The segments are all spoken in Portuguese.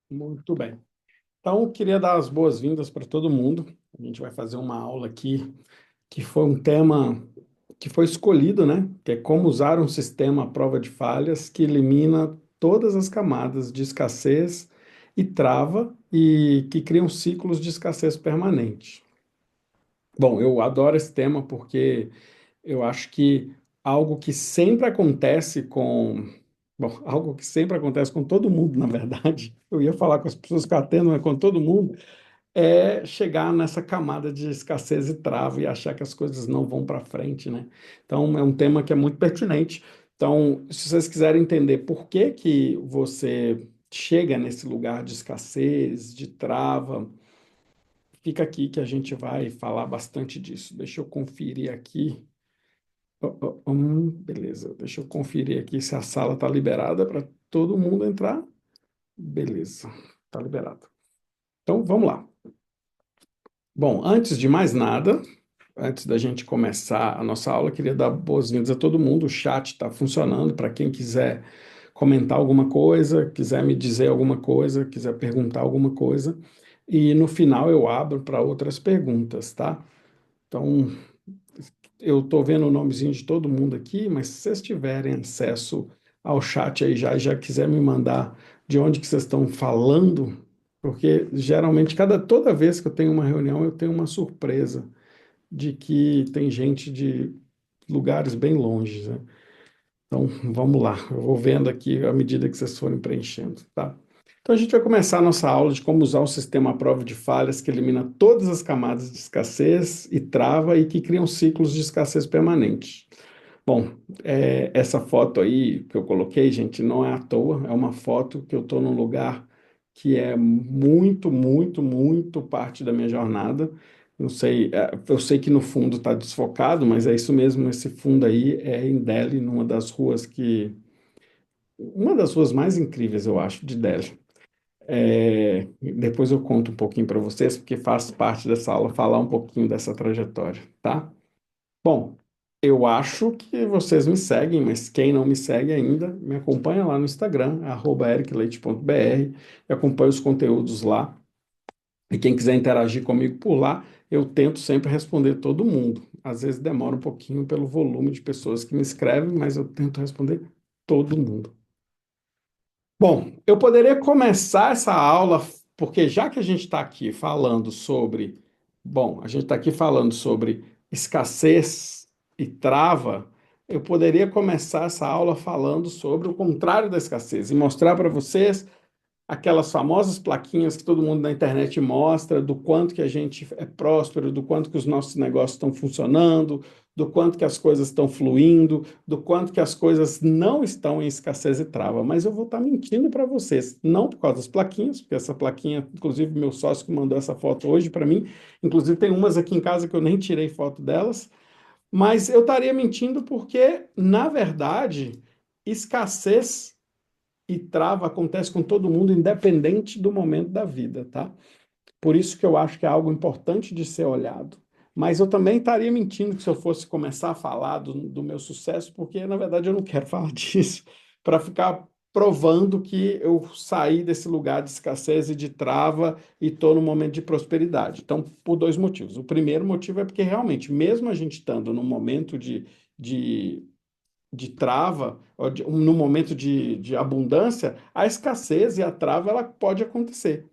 Muito bem. Então, eu queria dar as boas-vindas para todo mundo. A gente vai fazer uma aula aqui que foi um tema que foi escolhido, né? Que é como usar um sistema à prova de falhas que elimina todas as camadas de escassez e trava e que criam ciclos de escassez permanente. Bom, eu adoro esse tema porque eu acho que algo que sempre acontece com. Bom, algo que sempre acontece com todo mundo, na verdade. Eu ia falar com as pessoas que eu atendo, mas com todo mundo, é chegar nessa camada de escassez e trava e achar que as coisas não vão para frente, né? Então, é um tema que é muito pertinente. Então, se vocês quiserem entender por que que você chega nesse lugar de escassez, de trava, fica aqui que a gente vai falar bastante disso. Deixa eu conferir aqui. Beleza, deixa eu conferir aqui se a sala está liberada para todo mundo entrar. Beleza, está liberado. Então, vamos lá. Bom, antes de mais nada, antes da gente começar a nossa aula, queria dar boas-vindas a todo mundo. O chat está funcionando para quem quiser comentar alguma coisa, quiser me dizer alguma coisa, quiser perguntar alguma coisa. E no final eu abro para outras perguntas, tá? Então, eu estou vendo o nomezinho de todo mundo aqui, mas se vocês tiverem acesso ao chat aí já, e já quiser me mandar de onde que vocês estão falando, porque geralmente toda vez que eu tenho uma reunião eu tenho uma surpresa de que tem gente de lugares bem longe, né? Então, vamos lá. Eu vou vendo aqui à medida que vocês forem preenchendo, tá? Então, a gente vai começar a nossa aula de como usar o sistema à prova de falhas que elimina todas as camadas de escassez e trava e que criam ciclos de escassez permanente. Bom, essa foto aí que eu coloquei, gente, não é à toa, é uma foto que eu estou num lugar que é muito, muito, muito parte da minha jornada. Não sei, eu sei que no fundo está desfocado, mas é isso mesmo, esse fundo aí é em Delhi, uma das ruas mais incríveis, eu acho, de Delhi. Depois eu conto um pouquinho para vocês, porque faz parte dessa aula falar um pouquinho dessa trajetória, tá? Bom, eu acho que vocês me seguem, mas quem não me segue ainda, me acompanha lá no Instagram, @ericleite.br, e acompanha os conteúdos lá. E quem quiser interagir comigo por lá, eu tento sempre responder todo mundo. Às vezes demora um pouquinho pelo volume de pessoas que me escrevem, mas eu tento responder todo mundo. Bom, eu poderia começar essa aula, porque já que a gente está aqui falando sobre, bom, a gente está aqui falando sobre escassez e trava, eu poderia começar essa aula falando sobre o contrário da escassez e mostrar para vocês aquelas famosas plaquinhas que todo mundo na internet mostra do quanto que a gente é próspero, do quanto que os nossos negócios estão funcionando, do quanto que as coisas estão fluindo, do quanto que as coisas não estão em escassez e trava. Mas eu vou estar mentindo para vocês, não por causa das plaquinhas, porque essa plaquinha, inclusive meu sócio que mandou essa foto hoje para mim, inclusive tem umas aqui em casa que eu nem tirei foto delas, mas eu estaria mentindo porque, na verdade, escassez e trava acontece com todo mundo, independente do momento da vida, tá? Por isso que eu acho que é algo importante de ser olhado. Mas eu também estaria mentindo que se eu fosse começar a falar do meu sucesso, porque na verdade eu não quero falar disso, para ficar provando que eu saí desse lugar de escassez e de trava e estou no momento de prosperidade. Então, por dois motivos. O primeiro motivo é porque realmente, mesmo a gente estando num momento de de trava, no momento de abundância, a escassez e a trava ela pode acontecer.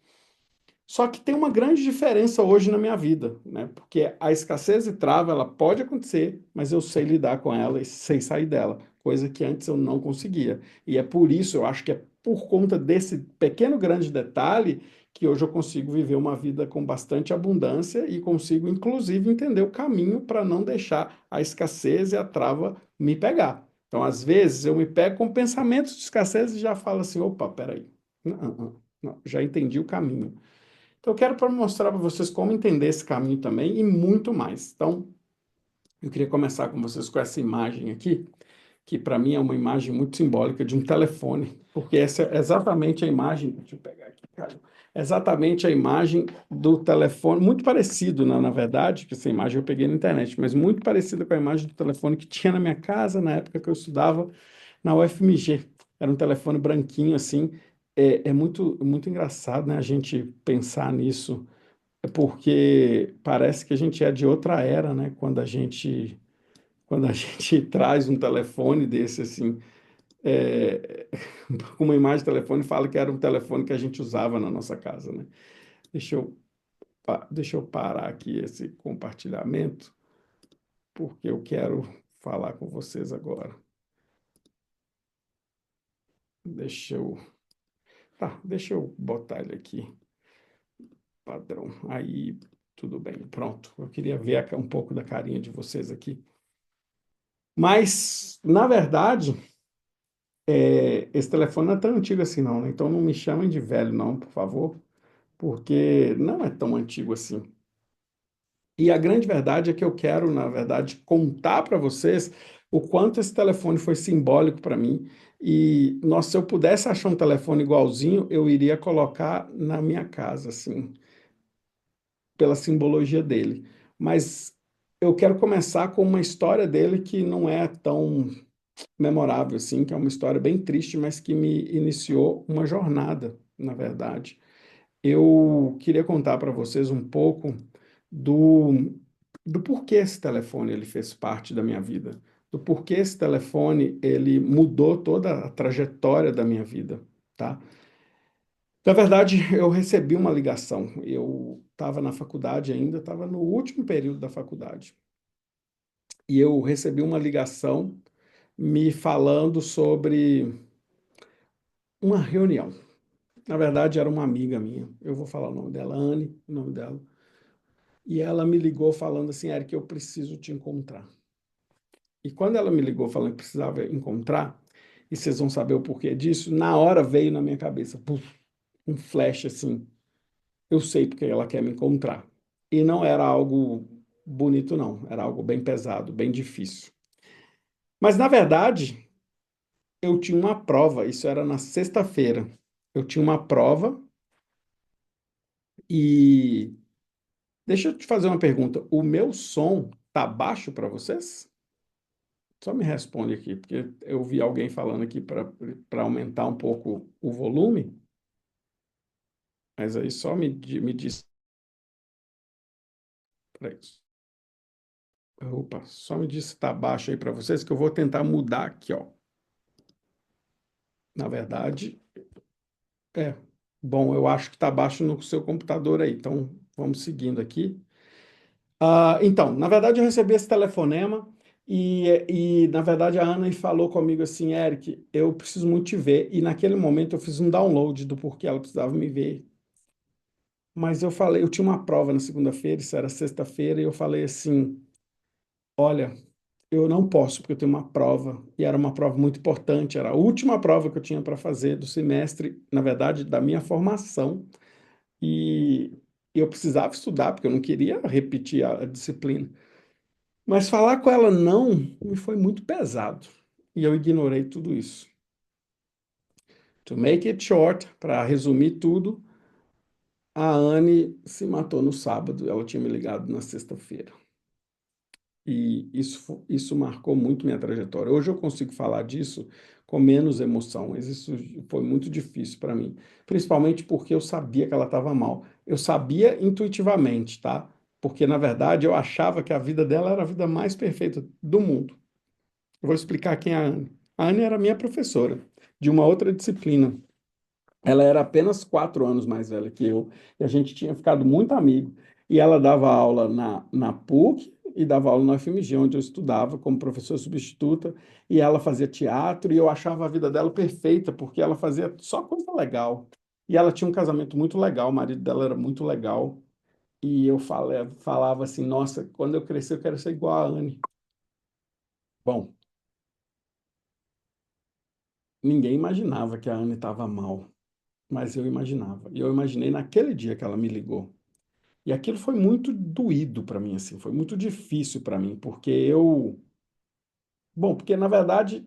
Só que tem uma grande diferença hoje na minha vida, né? Porque a escassez e trava ela pode acontecer, mas eu sei lidar com ela e sei sair dela, coisa que antes eu não conseguia. E é por isso, eu acho que é por conta desse pequeno grande detalhe que hoje eu consigo viver uma vida com bastante abundância e consigo, inclusive, entender o caminho para não deixar a escassez e a trava me pegar. Então, às vezes, eu me pego com pensamentos de escassez e já falo assim: opa, peraí, não, não, não, já entendi o caminho. Então, eu quero mostrar para vocês como entender esse caminho também e muito mais. Então, eu queria começar com vocês com essa imagem aqui, que para mim é uma imagem muito simbólica de um telefone, porque essa é exatamente a imagem. Deixa eu pegar aqui, cara. É exatamente a imagem do telefone, muito parecido, na verdade, que essa imagem eu peguei na internet, mas muito parecida com a imagem do telefone que tinha na minha casa na época que eu estudava na UFMG. Era um telefone branquinho assim, é muito engraçado, né, a gente pensar nisso, porque parece que a gente é de outra era, né, quando a gente traz um telefone desse assim, é, com uma imagem de telefone, fala que era um telefone que a gente usava na nossa casa, né? Deixa eu, deixa eu parar aqui esse compartilhamento, porque eu quero falar com vocês agora. Deixa eu, deixa eu botar ele aqui, padrão. Aí, tudo bem, pronto. Eu queria ver um pouco da carinha de vocês aqui. Mas, na verdade, esse telefone não é tão antigo assim, não, né? Então não me chamem de velho, não, por favor, porque não é tão antigo assim. E a grande verdade é que eu quero, na verdade, contar para vocês o quanto esse telefone foi simbólico para mim. E, nossa, se eu pudesse achar um telefone igualzinho, eu iria colocar na minha casa, assim, pela simbologia dele. Mas eu quero começar com uma história dele que não é tão memorável, assim, que é uma história bem triste, mas que me iniciou uma jornada, na verdade. Eu queria contar para vocês um pouco do, do porquê esse telefone ele fez parte da minha vida, do porquê esse telefone ele mudou toda a trajetória da minha vida, tá? Na verdade, eu recebi uma ligação. Eu estava na faculdade ainda, estava no último período da faculdade, e eu recebi uma ligação me falando sobre uma reunião. Na verdade, era uma amiga minha. Eu vou falar o nome dela, Anne, o nome dela. E ela me ligou falando assim, Eric, eu preciso te encontrar. E quando ela me ligou falando que precisava encontrar, e vocês vão saber o porquê disso, na hora veio na minha cabeça, puf, um flash assim. Eu sei porque ela quer me encontrar. E não era algo bonito, não. Era algo bem pesado, bem difícil. Mas, na verdade, eu tinha uma prova. Isso era na sexta-feira. Eu tinha uma prova e... Deixa eu te fazer uma pergunta. O meu som tá baixo para vocês? Só me responde aqui, porque eu vi alguém falando aqui para aumentar um pouco o volume, mas aí só me diz para isso. Opa, só me diz se está baixo aí para vocês, que eu vou tentar mudar aqui, ó. Na verdade, é. Bom, eu acho que está baixo no seu computador aí, então vamos seguindo aqui. Então, na verdade, eu recebi esse telefonema na verdade, a Ana falou comigo assim, Eric, eu preciso muito te ver. E naquele momento eu fiz um download do porquê ela precisava me ver. Mas eu falei, eu tinha uma prova na segunda-feira, isso era sexta-feira, e eu falei assim, olha, eu não posso, porque eu tenho uma prova, e era uma prova muito importante, era a última prova que eu tinha para fazer do semestre, na verdade, da minha formação, e eu precisava estudar, porque eu não queria repetir a disciplina. Mas falar com ela não me foi muito pesado, e eu ignorei tudo isso. To make it short, para resumir tudo, a Anne se matou no sábado, ela tinha me ligado na sexta-feira. E isso marcou muito minha trajetória. Hoje eu consigo falar disso com menos emoção, mas isso foi muito difícil para mim, principalmente porque eu sabia que ela estava mal. Eu sabia intuitivamente, tá? Porque na verdade eu achava que a vida dela era a vida mais perfeita do mundo. Eu vou explicar quem é a Anne. A Anne era minha professora de uma outra disciplina. Ela era apenas 4 anos mais velha que eu, e a gente tinha ficado muito amigo. E ela dava aula na PUC e dava aula na UFMG, onde eu estudava como professor substituta, e ela fazia teatro, e eu achava a vida dela perfeita, porque ela fazia só coisa legal. E ela tinha um casamento muito legal, o marido dela era muito legal, e eu falava assim, nossa, quando eu crescer eu quero ser igual a Anne. Bom, ninguém imaginava que a Anne estava mal, mas eu imaginava. E eu imaginei naquele dia que ela me ligou. E aquilo foi muito doído para mim, assim, foi muito difícil para mim, porque bom, porque na verdade,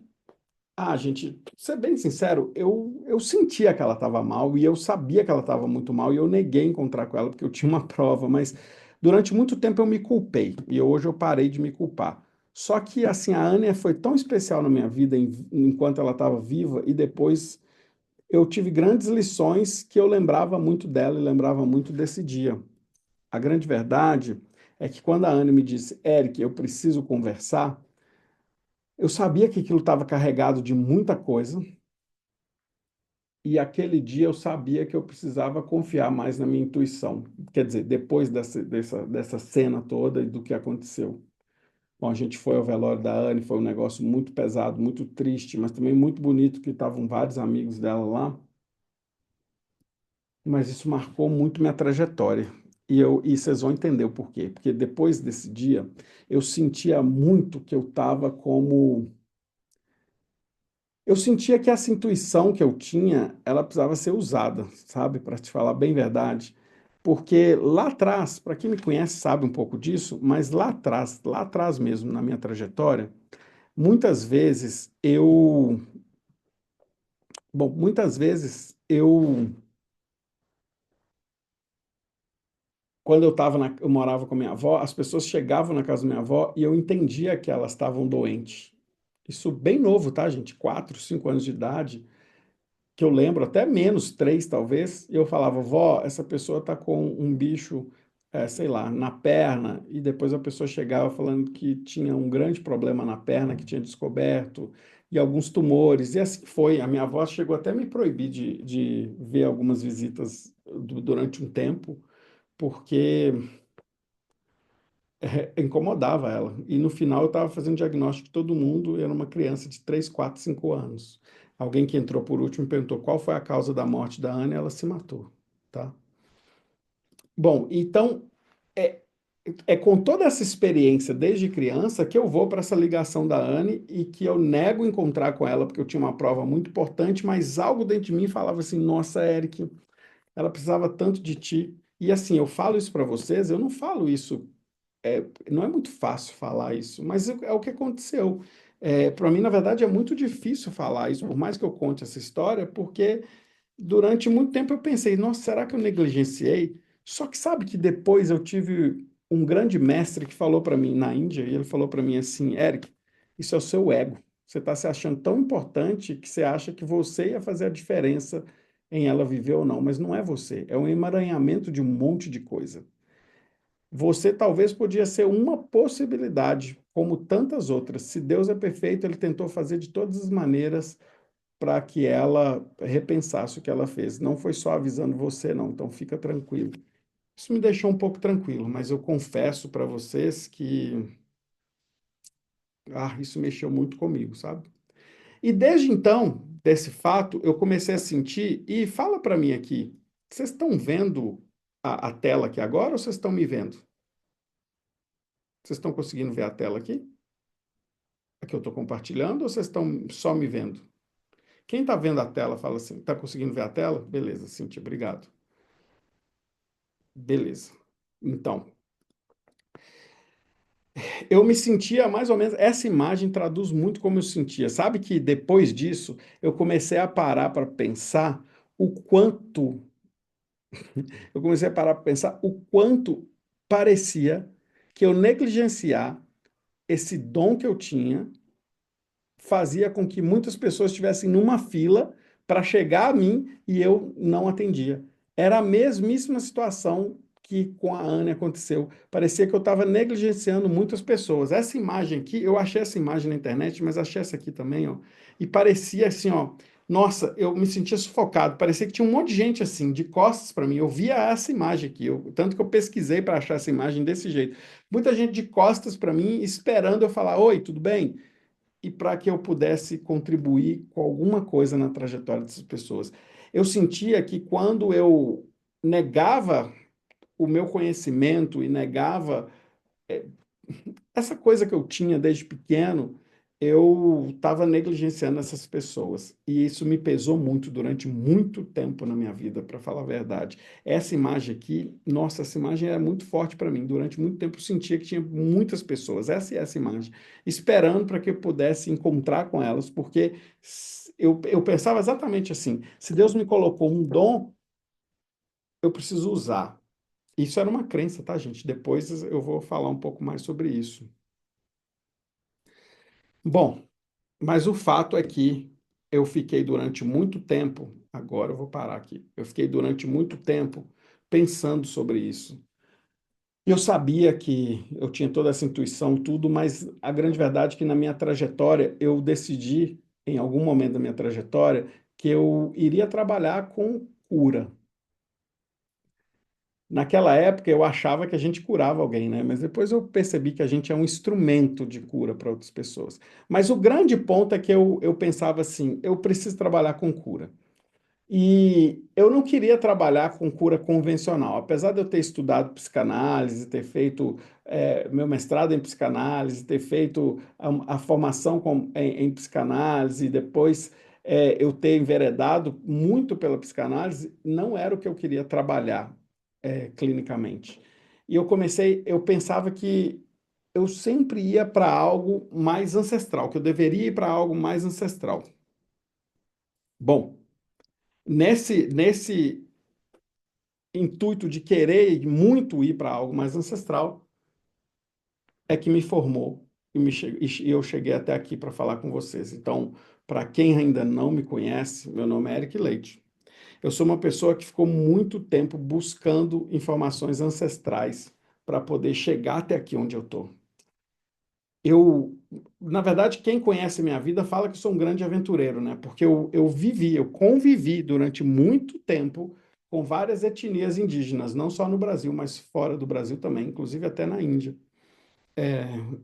gente, pra ser bem sincero, eu sentia que ela estava mal e eu sabia que ela estava muito mal e eu neguei encontrar com ela porque eu tinha uma prova, mas durante muito tempo eu me culpei e hoje eu parei de me culpar. Só que, assim, a Ania foi tão especial na minha vida enquanto ela estava viva e depois eu tive grandes lições que eu lembrava muito dela e lembrava muito desse dia. A grande verdade é que quando a Anne me disse, Eric, eu preciso conversar, eu sabia que aquilo estava carregado de muita coisa, e aquele dia eu sabia que eu precisava confiar mais na minha intuição. Quer dizer, depois dessa cena toda e do que aconteceu. Bom, a gente foi ao velório da Anne, foi um negócio muito pesado, muito triste, mas também muito bonito, que estavam vários amigos dela lá. Mas isso marcou muito minha trajetória. E vocês vão entender o porquê. Porque depois desse dia, eu sentia muito que eu estava como. Eu sentia que essa intuição que eu tinha, ela precisava ser usada, sabe? Para te falar bem verdade. Porque lá atrás, para quem me conhece sabe um pouco disso, mas lá atrás mesmo, na minha trajetória, muitas vezes eu. Bom, muitas vezes eu. Quando eu morava com a minha avó, as pessoas chegavam na casa da minha avó e eu entendia que elas estavam doentes. Isso bem novo, tá, gente? 4, 5 anos de idade, que eu lembro, até menos, 3 talvez, e eu falava, vó, essa pessoa tá com um bicho, sei lá, na perna, e depois a pessoa chegava falando que tinha um grande problema na perna, que tinha descoberto, e alguns tumores, e assim foi. A minha avó chegou até a me proibir de ver algumas visitas durante um tempo, porque incomodava ela. E no final eu estava fazendo diagnóstico de todo mundo, e era uma criança de 3, 4, 5 anos. Alguém que entrou por último perguntou qual foi a causa da morte da Ana, e ela se matou, tá? Bom, então é, é com toda essa experiência desde criança que eu vou para essa ligação da Anne e que eu nego encontrar com ela porque eu tinha uma prova muito importante, mas algo dentro de mim falava assim: "Nossa, Eric, ela precisava tanto de ti". E assim, eu falo isso para vocês, eu não falo isso não é muito fácil falar isso, mas é o que aconteceu. Para mim, na verdade, é muito difícil falar isso, por mais que eu conte essa história, porque durante muito tempo eu pensei, nossa, será que eu negligenciei? Só que sabe que depois eu tive um grande mestre que falou para mim na Índia, e ele falou para mim assim, Eric, isso é o seu ego. Você está se achando tão importante que você acha que você ia fazer a diferença em ela viver ou não, mas não é você, é um emaranhamento de um monte de coisa. Você talvez podia ser uma possibilidade, como tantas outras. Se Deus é perfeito, ele tentou fazer de todas as maneiras para que ela repensasse o que ela fez. Não foi só avisando você, não. Então fica tranquilo. Isso me deixou um pouco tranquilo, mas eu confesso para vocês que isso mexeu muito comigo, sabe? E desde então, desse fato, eu comecei a sentir, e fala para mim aqui, vocês estão vendo a tela aqui agora ou vocês estão me vendo? Vocês estão conseguindo ver a tela aqui? A que eu estou compartilhando ou vocês estão só me vendo? Quem está vendo a tela, fala assim, está conseguindo ver a tela? Beleza, Cintia, obrigado. Beleza. Então, eu me sentia mais ou menos, essa imagem traduz muito como eu sentia. Sabe que depois disso, eu comecei a parar para pensar o quanto, eu comecei a parar para pensar o quanto parecia que eu negligenciar esse dom que eu tinha fazia com que muitas pessoas estivessem numa fila para chegar a mim e eu não atendia. Era a mesmíssima situação que com a Anne aconteceu. Parecia que eu estava negligenciando muitas pessoas. Essa imagem aqui, eu achei essa imagem na internet, mas achei essa aqui também, ó. E parecia assim, ó. Nossa, eu me sentia sufocado. Parecia que tinha um monte de gente assim, de costas para mim. Eu via essa imagem aqui. Tanto que eu pesquisei para achar essa imagem desse jeito. Muita gente de costas para mim, esperando eu falar: Oi, tudo bem? E para que eu pudesse contribuir com alguma coisa na trajetória dessas pessoas. Eu sentia que quando eu negava o meu conhecimento e negava essa coisa que eu tinha desde pequeno, eu estava negligenciando essas pessoas. E isso me pesou muito durante muito tempo na minha vida, para falar a verdade. Essa imagem aqui, nossa, essa imagem era muito forte para mim. Durante muito tempo eu sentia que tinha muitas pessoas, essa e essa imagem, esperando para que eu pudesse encontrar com elas, porque eu pensava exatamente assim: se Deus me colocou um dom, eu preciso usar. Isso era uma crença, tá, gente? Depois eu vou falar um pouco mais sobre isso. Bom, mas o fato é que eu fiquei durante muito tempo. agora eu vou parar aqui. Eu fiquei durante muito tempo pensando sobre isso. Eu sabia que eu tinha toda essa intuição, tudo, mas a grande verdade é que na minha trajetória eu decidi, em algum momento da minha trajetória, que eu iria trabalhar com cura. Naquela época eu achava que a gente curava alguém, né? Mas depois eu percebi que a gente é um instrumento de cura para outras pessoas. Mas o grande ponto é que eu pensava assim: eu preciso trabalhar com cura. E eu não queria trabalhar com cura convencional, apesar de eu ter estudado psicanálise, ter feito meu mestrado em psicanálise, ter feito a formação em psicanálise, depois eu ter enveredado muito pela psicanálise, não era o que eu queria trabalhar clinicamente. E eu pensava que eu sempre ia para algo mais ancestral, que eu deveria ir para algo mais ancestral. Bom, nesse intuito de querer muito ir para algo mais ancestral, é que me formou e eu cheguei até aqui para falar com vocês. Então, para quem ainda não me conhece, meu nome é Eric Leite. Eu sou uma pessoa que ficou muito tempo buscando informações ancestrais para poder chegar até aqui onde eu estou. Na verdade, quem conhece minha vida fala que sou um grande aventureiro, né? Porque eu convivi durante muito tempo com várias etnias indígenas, não só no Brasil, mas fora do Brasil também, inclusive até na Índia,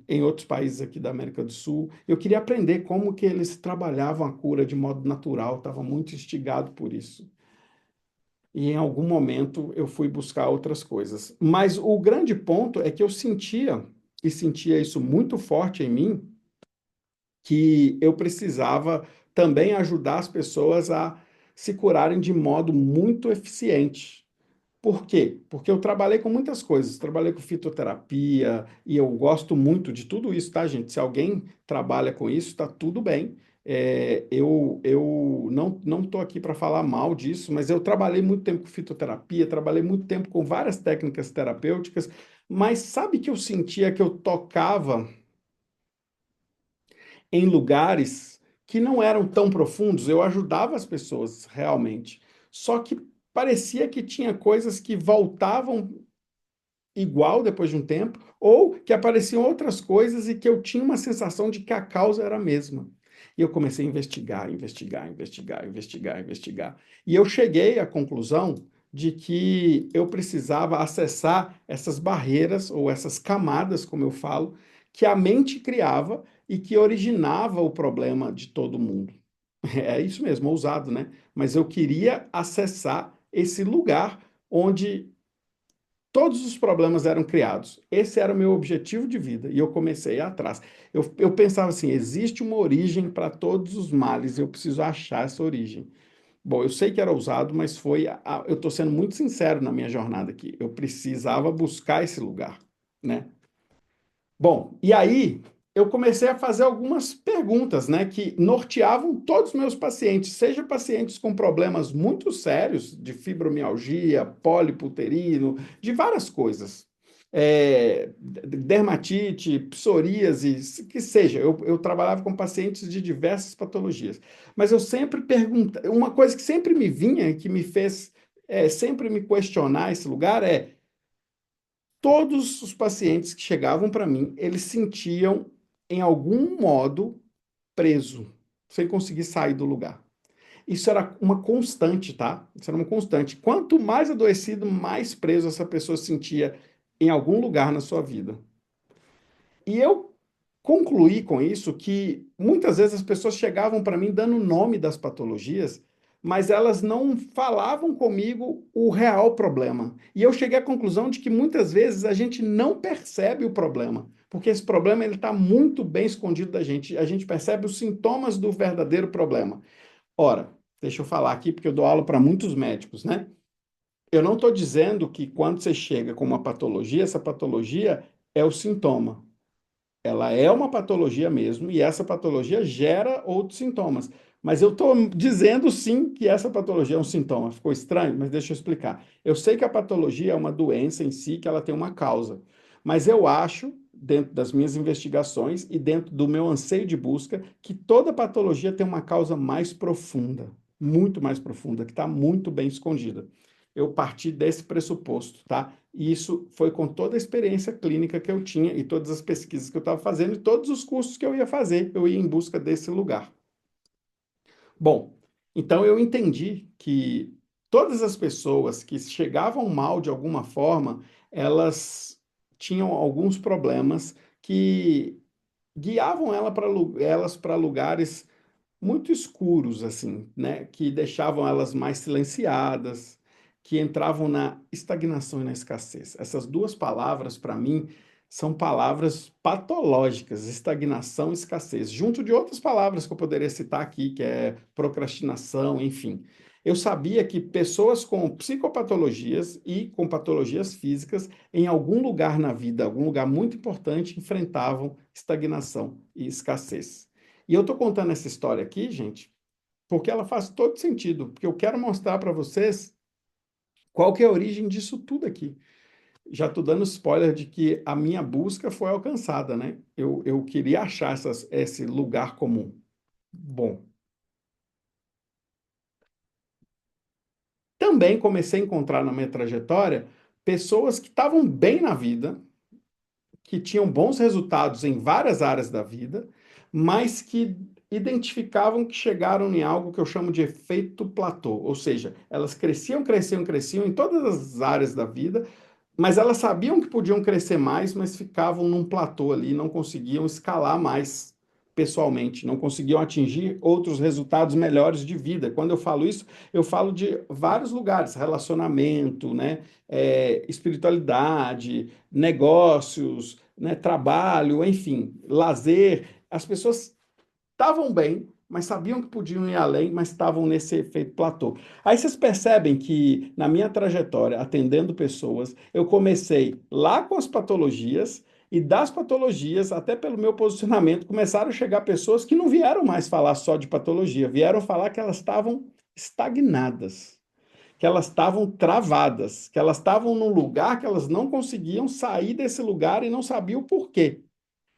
em outros países aqui da América do Sul. Eu queria aprender como que eles trabalhavam a cura de modo natural, estava muito instigado por isso. E em algum momento eu fui buscar outras coisas. Mas o grande ponto é que eu sentia, e sentia isso muito forte em mim, que eu precisava também ajudar as pessoas a se curarem de modo muito eficiente. Por quê? Porque eu trabalhei com muitas coisas, trabalhei com fitoterapia e eu gosto muito de tudo isso, tá, gente? Se alguém trabalha com isso, tá tudo bem. Eu não estou aqui para falar mal disso, mas eu trabalhei muito tempo com fitoterapia, trabalhei muito tempo com várias técnicas terapêuticas, mas sabe que eu sentia que eu tocava em lugares que não eram tão profundos, eu ajudava as pessoas realmente. Só que parecia que tinha coisas que voltavam igual depois de um tempo, ou que apareciam outras coisas e que eu tinha uma sensação de que a causa era a mesma. E eu comecei a investigar, investigar, investigar, investigar, investigar. E eu cheguei à conclusão de que eu precisava acessar essas barreiras ou essas camadas, como eu falo, que a mente criava e que originava o problema de todo mundo. É isso mesmo, ousado, né? Mas eu queria acessar esse lugar onde todos os problemas eram criados. Esse era o meu objetivo de vida e eu comecei atrás. Eu pensava assim: existe uma origem para todos os males, eu preciso achar essa origem. Bom, eu sei que era ousado, mas eu estou sendo muito sincero na minha jornada aqui. Eu precisava buscar esse lugar, né? Bom, e aí eu comecei a fazer algumas perguntas, né, que norteavam todos os meus pacientes, seja pacientes com problemas muito sérios de fibromialgia, pólipo uterino, de várias coisas, dermatite, psoríase, que seja. Eu trabalhava com pacientes de diversas patologias, mas eu sempre perguntava, uma coisa que sempre me vinha, que me fez sempre me questionar esse lugar todos os pacientes que chegavam para mim, eles sentiam, em algum modo, preso, sem conseguir sair do lugar. Isso era uma constante, tá? Isso era uma constante. Quanto mais adoecido, mais preso essa pessoa se sentia em algum lugar na sua vida. E eu concluí com isso que muitas vezes as pessoas chegavam para mim dando o nome das patologias, mas elas não falavam comigo o real problema. E eu cheguei à conclusão de que muitas vezes a gente não percebe o problema, porque esse problema ele está muito bem escondido da gente. A gente percebe os sintomas do verdadeiro problema. Ora, deixa eu falar aqui, porque eu dou aula para muitos médicos, né? Eu não estou dizendo que quando você chega com uma patologia, essa patologia é o sintoma. Ela é uma patologia mesmo, e essa patologia gera outros sintomas. Mas eu estou dizendo sim que essa patologia é um sintoma. Ficou estranho? Mas deixa eu explicar. Eu sei que a patologia é uma doença em si, que ela tem uma causa. Mas eu acho, dentro das minhas investigações e dentro do meu anseio de busca, que toda patologia tem uma causa mais profunda. muito mais profunda, que está muito bem escondida. Eu parti desse pressuposto, tá? E isso foi com toda a experiência clínica que eu tinha e todas as pesquisas que eu estava fazendo e todos os cursos que eu ia fazer, eu ia em busca desse lugar. Bom, então eu entendi que todas as pessoas que chegavam mal de alguma forma, elas tinham alguns problemas que guiavam elas para lugares muito escuros, assim, né? Que deixavam elas mais silenciadas, que entravam na estagnação e na escassez. Essas duas palavras, para mim, são palavras patológicas, estagnação e escassez, junto de outras palavras que eu poderia citar aqui, que é procrastinação, enfim. Eu sabia que pessoas com psicopatologias e com patologias físicas, em algum lugar na vida, algum lugar muito importante, enfrentavam estagnação e escassez. E eu estou contando essa história aqui, gente, porque ela faz todo sentido, porque eu quero mostrar para vocês qual que é a origem disso tudo aqui. Já estou dando spoiler de que a minha busca foi alcançada, né? Eu queria achar esse lugar comum. Bom, também comecei a encontrar na minha trajetória pessoas que estavam bem na vida, que tinham bons resultados em várias áreas da vida, mas que identificavam que chegaram em algo que eu chamo de efeito platô, ou seja, elas cresciam, cresciam, cresciam em todas as áreas da vida, mas elas sabiam que podiam crescer mais, mas ficavam num platô ali, não conseguiam escalar mais pessoalmente, não conseguiam atingir outros resultados melhores de vida. Quando eu falo isso, eu falo de vários lugares, relacionamento, né, espiritualidade, negócios, né, trabalho, enfim, lazer. As pessoas estavam bem, mas sabiam que podiam ir além, mas estavam nesse efeito platô. Aí vocês percebem que na minha trajetória, atendendo pessoas, eu comecei lá com as patologias, e das patologias, até pelo meu posicionamento, começaram a chegar pessoas que não vieram mais falar só de patologia, vieram falar que elas estavam estagnadas, que elas estavam travadas, que elas estavam num lugar que elas não conseguiam sair desse lugar e não sabiam o porquê.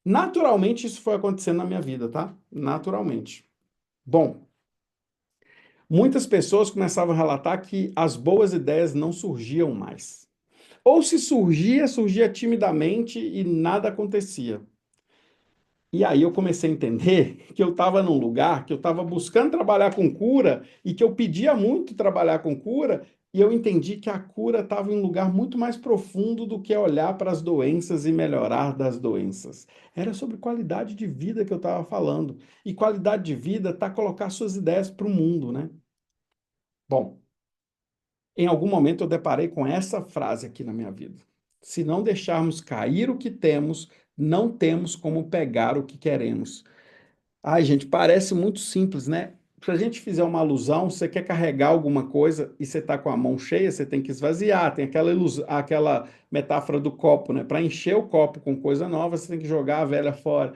Naturalmente, isso foi acontecendo na minha vida, tá? Naturalmente. Bom, muitas pessoas começavam a relatar que as boas ideias não surgiam mais. Ou se surgia, surgia timidamente e nada acontecia. E aí eu comecei a entender que eu estava num lugar que eu estava buscando trabalhar com cura e que eu pedia muito trabalhar com cura, e eu entendi que a cura estava em um lugar muito mais profundo do que olhar para as doenças e melhorar das doenças. Era sobre qualidade de vida que eu estava falando. E qualidade de vida está colocar suas ideias para o mundo, né? Bom, em algum momento eu deparei com essa frase aqui na minha vida. Se não deixarmos cair o que temos, não temos como pegar o que queremos. Ai, gente, parece muito simples, né? Se a gente fizer uma alusão, você quer carregar alguma coisa e você está com a mão cheia, você tem que esvaziar. Tem aquela metáfora do copo, né? Para encher o copo com coisa nova, você tem que jogar a velha fora.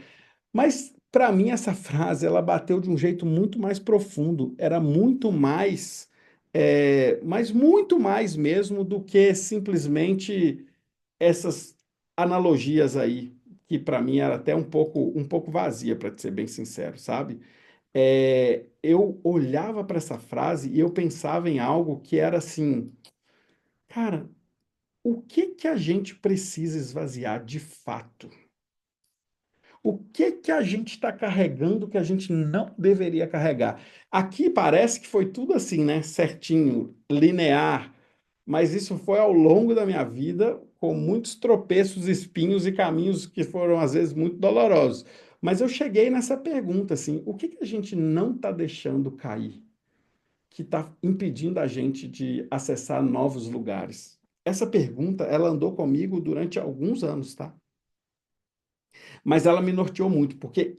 Mas para mim essa frase ela bateu de um jeito muito mais profundo. Era muito mais, mas muito mais mesmo do que simplesmente essas analogias aí, que para mim era até um pouco vazia, para ser bem sincero, sabe? Eu olhava para essa frase e eu pensava em algo que era assim, cara, o que que a gente precisa esvaziar de fato? O que que a gente está carregando que a gente não deveria carregar? Aqui parece que foi tudo assim, né? Certinho, linear, mas isso foi ao longo da minha vida, com muitos tropeços, espinhos e caminhos que foram às vezes muito dolorosos. Mas eu cheguei nessa pergunta assim: o que que a gente não está deixando cair, que está impedindo a gente de acessar novos lugares? Essa pergunta, ela andou comigo durante alguns anos, tá? Mas ela me norteou muito, porque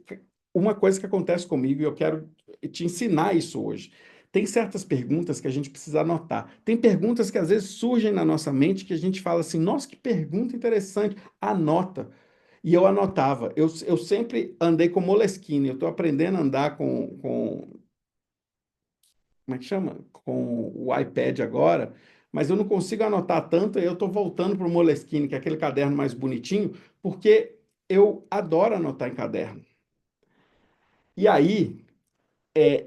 uma coisa que acontece comigo, e eu quero te ensinar isso hoje, tem certas perguntas que a gente precisa anotar. Tem perguntas que às vezes surgem na nossa mente que a gente fala assim, nossa, que pergunta interessante, anota. E eu anotava. Eu sempre andei com Moleskine, eu estou aprendendo a andar como é que chama? Com o iPad agora, mas eu não consigo anotar tanto, e eu estou voltando para o Moleskine, que é aquele caderno mais bonitinho, porque eu adoro anotar em caderno. E aí,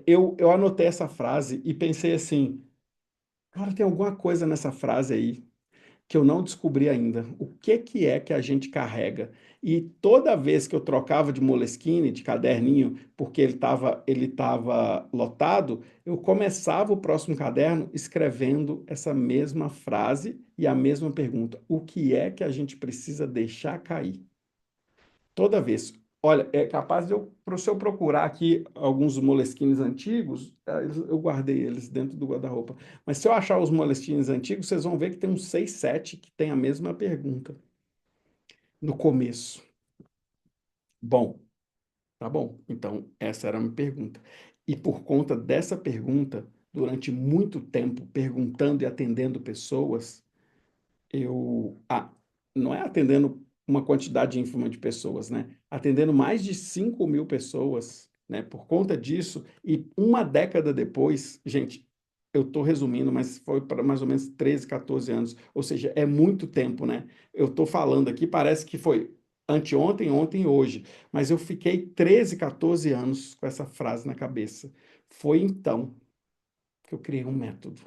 eu anotei essa frase e pensei assim, cara, tem alguma coisa nessa frase aí que eu não descobri ainda. O que é que a gente carrega? E toda vez que eu trocava de Moleskine, de caderninho, porque ele tava lotado, eu começava o próximo caderno escrevendo essa mesma frase e a mesma pergunta: o que é que a gente precisa deixar cair? Toda vez. Olha, é capaz de eu, se eu procurar aqui alguns Moleskines antigos, eu guardei eles dentro do guarda-roupa. Mas se eu achar os Moleskines antigos, vocês vão ver que tem uns 6, 7 que tem a mesma pergunta no começo. Bom, tá bom. Então, essa era a minha pergunta. E por conta dessa pergunta, durante muito tempo, perguntando e atendendo pessoas, não é atendendo uma quantidade ínfima de pessoas, né? Atendendo mais de 5.000 pessoas, né? Por conta disso, e uma década depois, gente, eu estou resumindo, mas foi para mais ou menos 13, 14 anos, ou seja, é muito tempo, né? Eu estou falando aqui, parece que foi anteontem, ontem e hoje, mas eu fiquei 13, 14 anos com essa frase na cabeça. Foi então que eu criei um método.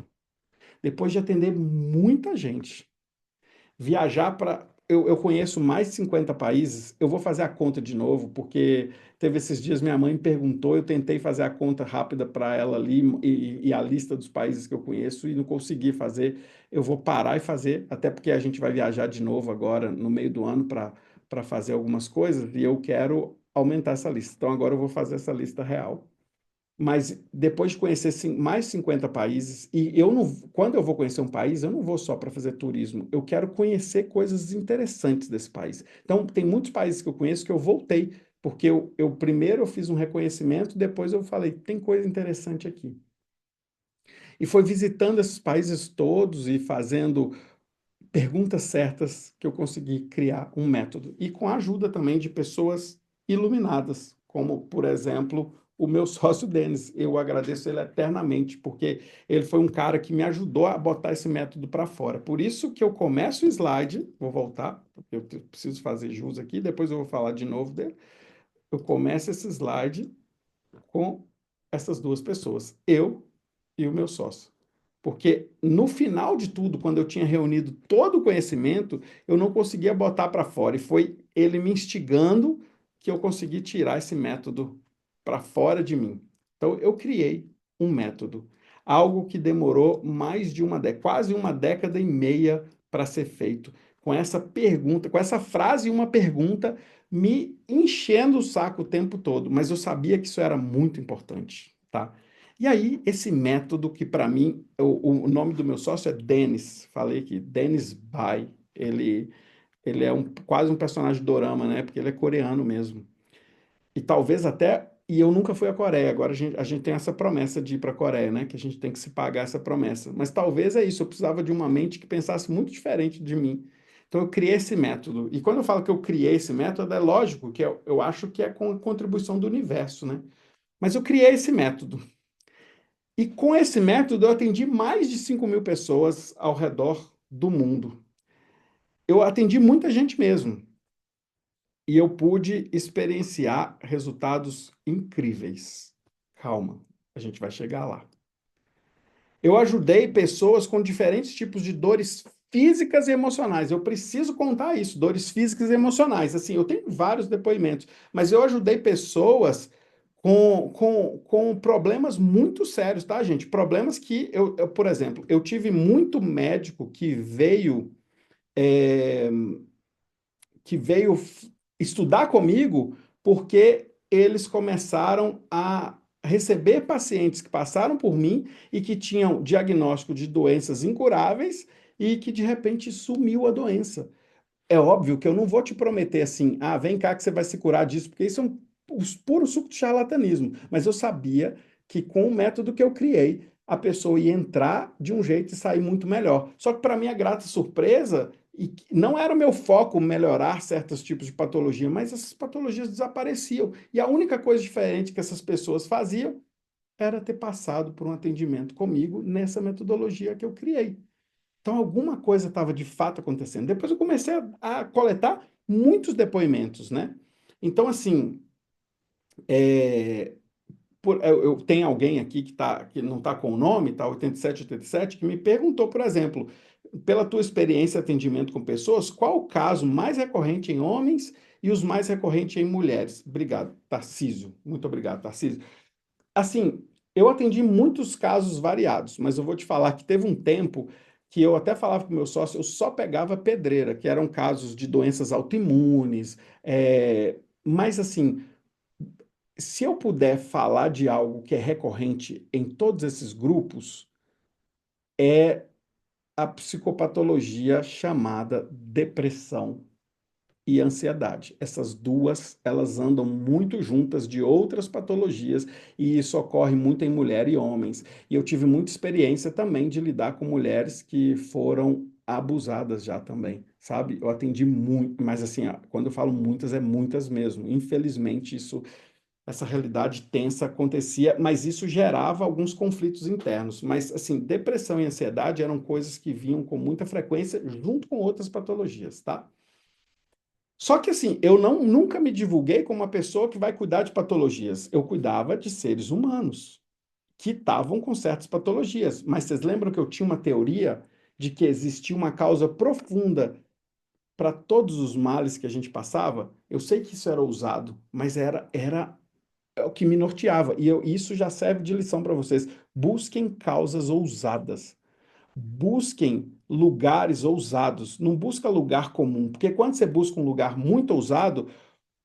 Depois de atender muita gente, viajar para. Eu conheço mais de 50 países. Eu vou fazer a conta de novo, porque teve esses dias minha mãe me perguntou, eu tentei fazer a conta rápida para ela ali e a lista dos países que eu conheço e não consegui fazer. Eu vou parar e fazer, até porque a gente vai viajar de novo agora no meio do ano para fazer algumas coisas e eu quero aumentar essa lista. Então agora eu vou fazer essa lista real. Mas depois de conhecer mais 50 países, e eu não, quando eu vou conhecer um país, eu não vou só para fazer turismo, eu quero conhecer coisas interessantes desse país. Então, tem muitos países que eu conheço que eu voltei, porque eu primeiro eu fiz um reconhecimento, depois eu falei, tem coisa interessante aqui. E foi visitando esses países todos e fazendo perguntas certas que eu consegui criar um método. E com a ajuda também de pessoas iluminadas, como, por exemplo, o meu sócio Denis. Eu agradeço ele eternamente, porque ele foi um cara que me ajudou a botar esse método para fora. Por isso que eu começo o slide, vou voltar, porque eu preciso fazer jus aqui, depois eu vou falar de novo dele. Eu começo esse slide com essas duas pessoas, eu e o meu sócio. Porque no final de tudo, quando eu tinha reunido todo o conhecimento, eu não conseguia botar para fora. E foi ele me instigando que eu consegui tirar esse método para fora de mim. Então, eu criei um método, algo que demorou mais de uma década, quase uma década e meia para ser feito, com essa pergunta, com essa frase e uma pergunta me enchendo o saco o tempo todo, mas eu sabia que isso era muito importante, tá? E aí, esse método que para mim, o nome do meu sócio é Dennis, falei aqui, Dennis Bai, ele é quase um personagem de dorama, né? Porque ele é coreano mesmo. E talvez até, e eu nunca fui à Coreia, agora a gente tem essa promessa de ir para a Coreia, né? Que a gente tem que se pagar essa promessa. Mas talvez é isso, eu precisava de uma mente que pensasse muito diferente de mim. Então eu criei esse método. E quando eu falo que eu criei esse método, é lógico que eu acho que é com a contribuição do universo, né? Mas eu criei esse método. E com esse método eu atendi mais de 5.000 pessoas ao redor do mundo. Eu atendi muita gente mesmo. E eu pude experienciar resultados incríveis. Calma, a gente vai chegar lá. Eu ajudei pessoas com diferentes tipos de dores físicas e emocionais. Eu preciso contar isso, dores físicas e emocionais. Assim, eu tenho vários depoimentos, mas eu ajudei pessoas com problemas muito sérios, tá, gente? Problemas que por exemplo, eu tive muito médico é, que veio estudar comigo porque eles começaram a receber pacientes que passaram por mim e que tinham diagnóstico de doenças incuráveis e que de repente sumiu a doença. É óbvio que eu não vou te prometer assim, vem cá que você vai se curar disso, porque isso é puro suco de charlatanismo. Mas eu sabia que com o método que eu criei, a pessoa ia entrar de um jeito e sair muito melhor. Só que para minha grata surpresa, não era o meu foco melhorar certos tipos de patologia, mas essas patologias desapareciam. E a única coisa diferente que essas pessoas faziam era ter passado por um atendimento comigo nessa metodologia que eu criei. Então, alguma coisa estava de fato acontecendo. Depois eu comecei a coletar muitos depoimentos, né? Então, assim, tem alguém aqui que não está com o nome, tá 8787, que me perguntou, por exemplo, pela tua experiência e atendimento com pessoas, qual o caso mais recorrente em homens e os mais recorrentes em mulheres? Obrigado, Tarcísio. Muito obrigado, Tarcísio. Assim, eu atendi muitos casos variados, mas eu vou te falar que teve um tempo que eu até falava com o meu sócio, eu só pegava pedreira, que eram casos de doenças autoimunes, mas assim, se eu puder falar de algo que é recorrente em todos esses grupos, é a psicopatologia chamada depressão e ansiedade. Essas duas, elas andam muito juntas de outras patologias e isso ocorre muito em mulher e homens. E eu tive muita experiência também de lidar com mulheres que foram abusadas já também, sabe? Eu atendi muito, mas assim, quando eu falo muitas, é muitas mesmo. Infelizmente, essa realidade tensa acontecia, mas isso gerava alguns conflitos internos. Mas, assim, depressão e ansiedade eram coisas que vinham com muita frequência junto com outras patologias, tá? Só que assim, eu nunca me divulguei como uma pessoa que vai cuidar de patologias. Eu cuidava de seres humanos que estavam com certas patologias. Mas vocês lembram que eu tinha uma teoria de que existia uma causa profunda para todos os males que a gente passava? Eu sei que isso era ousado, mas era o que me norteava. E isso já serve de lição para vocês. Busquem causas ousadas. Busquem lugares ousados, não busca lugar comum, porque quando você busca um lugar muito ousado,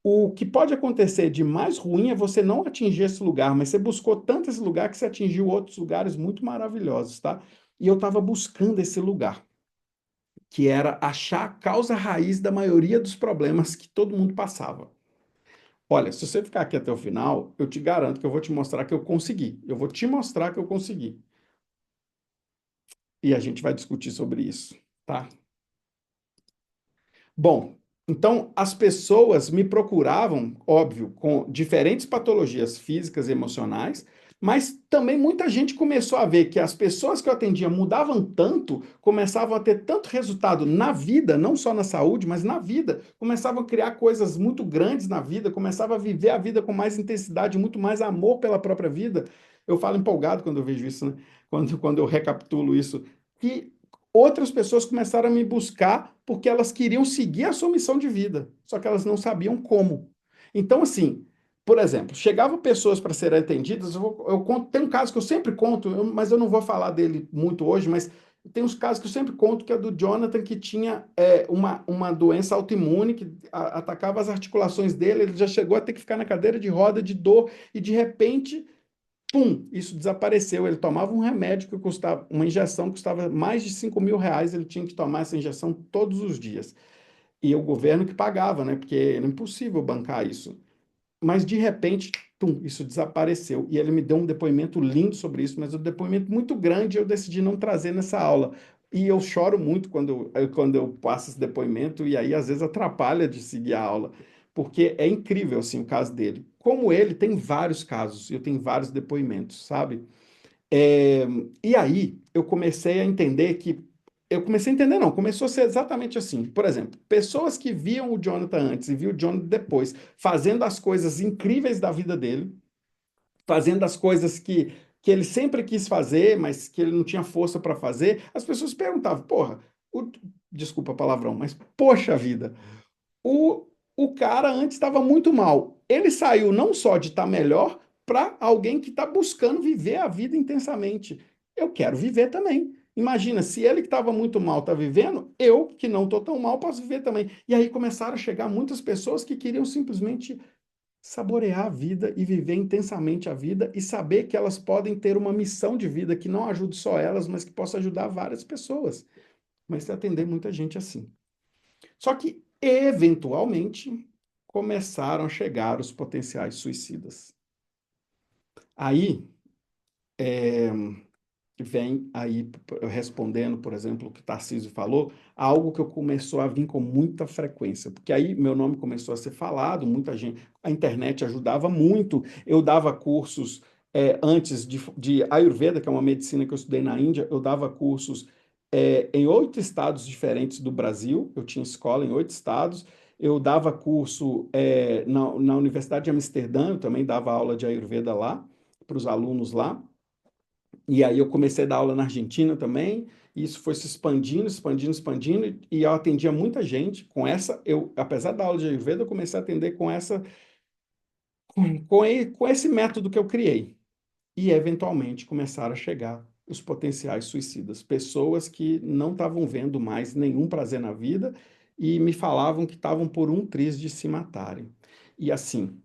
o que pode acontecer de mais ruim é você não atingir esse lugar, mas você buscou tanto esse lugar que você atingiu outros lugares muito maravilhosos, tá? E eu estava buscando esse lugar, que era achar a causa raiz da maioria dos problemas que todo mundo passava. Olha, se você ficar aqui até o final, eu te garanto que eu vou te mostrar que eu consegui. Eu vou te mostrar que eu consegui. E a gente vai discutir sobre isso, tá? Bom, então as pessoas me procuravam, óbvio, com diferentes patologias físicas e emocionais, mas também muita gente começou a ver que as pessoas que eu atendia mudavam tanto, começavam a ter tanto resultado na vida, não só na saúde, mas na vida, começavam a criar coisas muito grandes na vida, começavam a viver a vida com mais intensidade, muito mais amor pela própria vida. Eu falo empolgado quando eu vejo isso, né? Quando eu recapitulo isso, que outras pessoas começaram a me buscar porque elas queriam seguir a sua missão de vida, só que elas não sabiam como. Então, assim, por exemplo, chegavam pessoas para serem atendidas, eu conto, tem um caso que eu sempre conto, mas eu não vou falar dele muito hoje, mas tem uns casos que eu sempre conto, que é do Jonathan, que tinha uma doença autoimune que atacava as articulações dele, ele já chegou a ter que ficar na cadeira de roda de dor, e de repente pum, isso desapareceu. Ele tomava um remédio que custava, uma injeção que custava mais de R$ 5.000, ele tinha que tomar essa injeção todos os dias. E o governo que pagava, né? Porque era impossível bancar isso. Mas de repente, tum, isso desapareceu. E ele me deu um depoimento lindo sobre isso, mas um depoimento muito grande, eu decidi não trazer nessa aula. E eu choro muito quando eu passo esse depoimento, e aí às vezes atrapalha de seguir a aula, porque é incrível assim o caso dele. Como ele, tem vários casos, eu tenho vários depoimentos, sabe? É, e aí eu comecei a entender que. Eu comecei a entender, não, começou a ser exatamente assim. Por exemplo, pessoas que viam o Jonathan antes e viam o Jonathan depois, fazendo as coisas incríveis da vida dele, fazendo as coisas que ele sempre quis fazer, mas que ele não tinha força para fazer, as pessoas perguntavam, porra, desculpa a palavrão, mas poxa vida, o, o cara antes estava muito mal. Ele saiu não só de estar melhor para alguém que está buscando viver a vida intensamente. Eu quero viver também. Imagina, se ele que estava muito mal está vivendo, eu, que não estou tão mal, posso viver também. E aí começaram a chegar muitas pessoas que queriam simplesmente saborear a vida e viver intensamente a vida e saber que elas podem ter uma missão de vida que não ajude só elas, mas que possa ajudar várias pessoas. Mas atender muita gente assim. Só que, eventualmente, começaram a chegar os potenciais suicidas. Aí, vem aí, respondendo, por exemplo, o que Tarcísio falou, algo que eu começou a vir com muita frequência, porque aí meu nome começou a ser falado, muita gente, a internet ajudava muito, eu dava cursos antes de Ayurveda, que é uma medicina que eu estudei na Índia, eu dava cursos em 8 estados diferentes do Brasil, eu tinha escola em 8 estados, eu dava curso na Universidade de Amsterdã, eu também dava aula de Ayurveda lá, para os alunos lá. E aí eu comecei a dar aula na Argentina também, e isso foi se expandindo, expandindo, expandindo, e eu atendia muita gente com essa, apesar da aula de Ayurveda, eu comecei a atender com esse método que eu criei. E eventualmente começaram a chegar os potenciais suicidas, pessoas que não estavam vendo mais nenhum prazer na vida e me falavam que estavam por um triz de se matarem. E assim,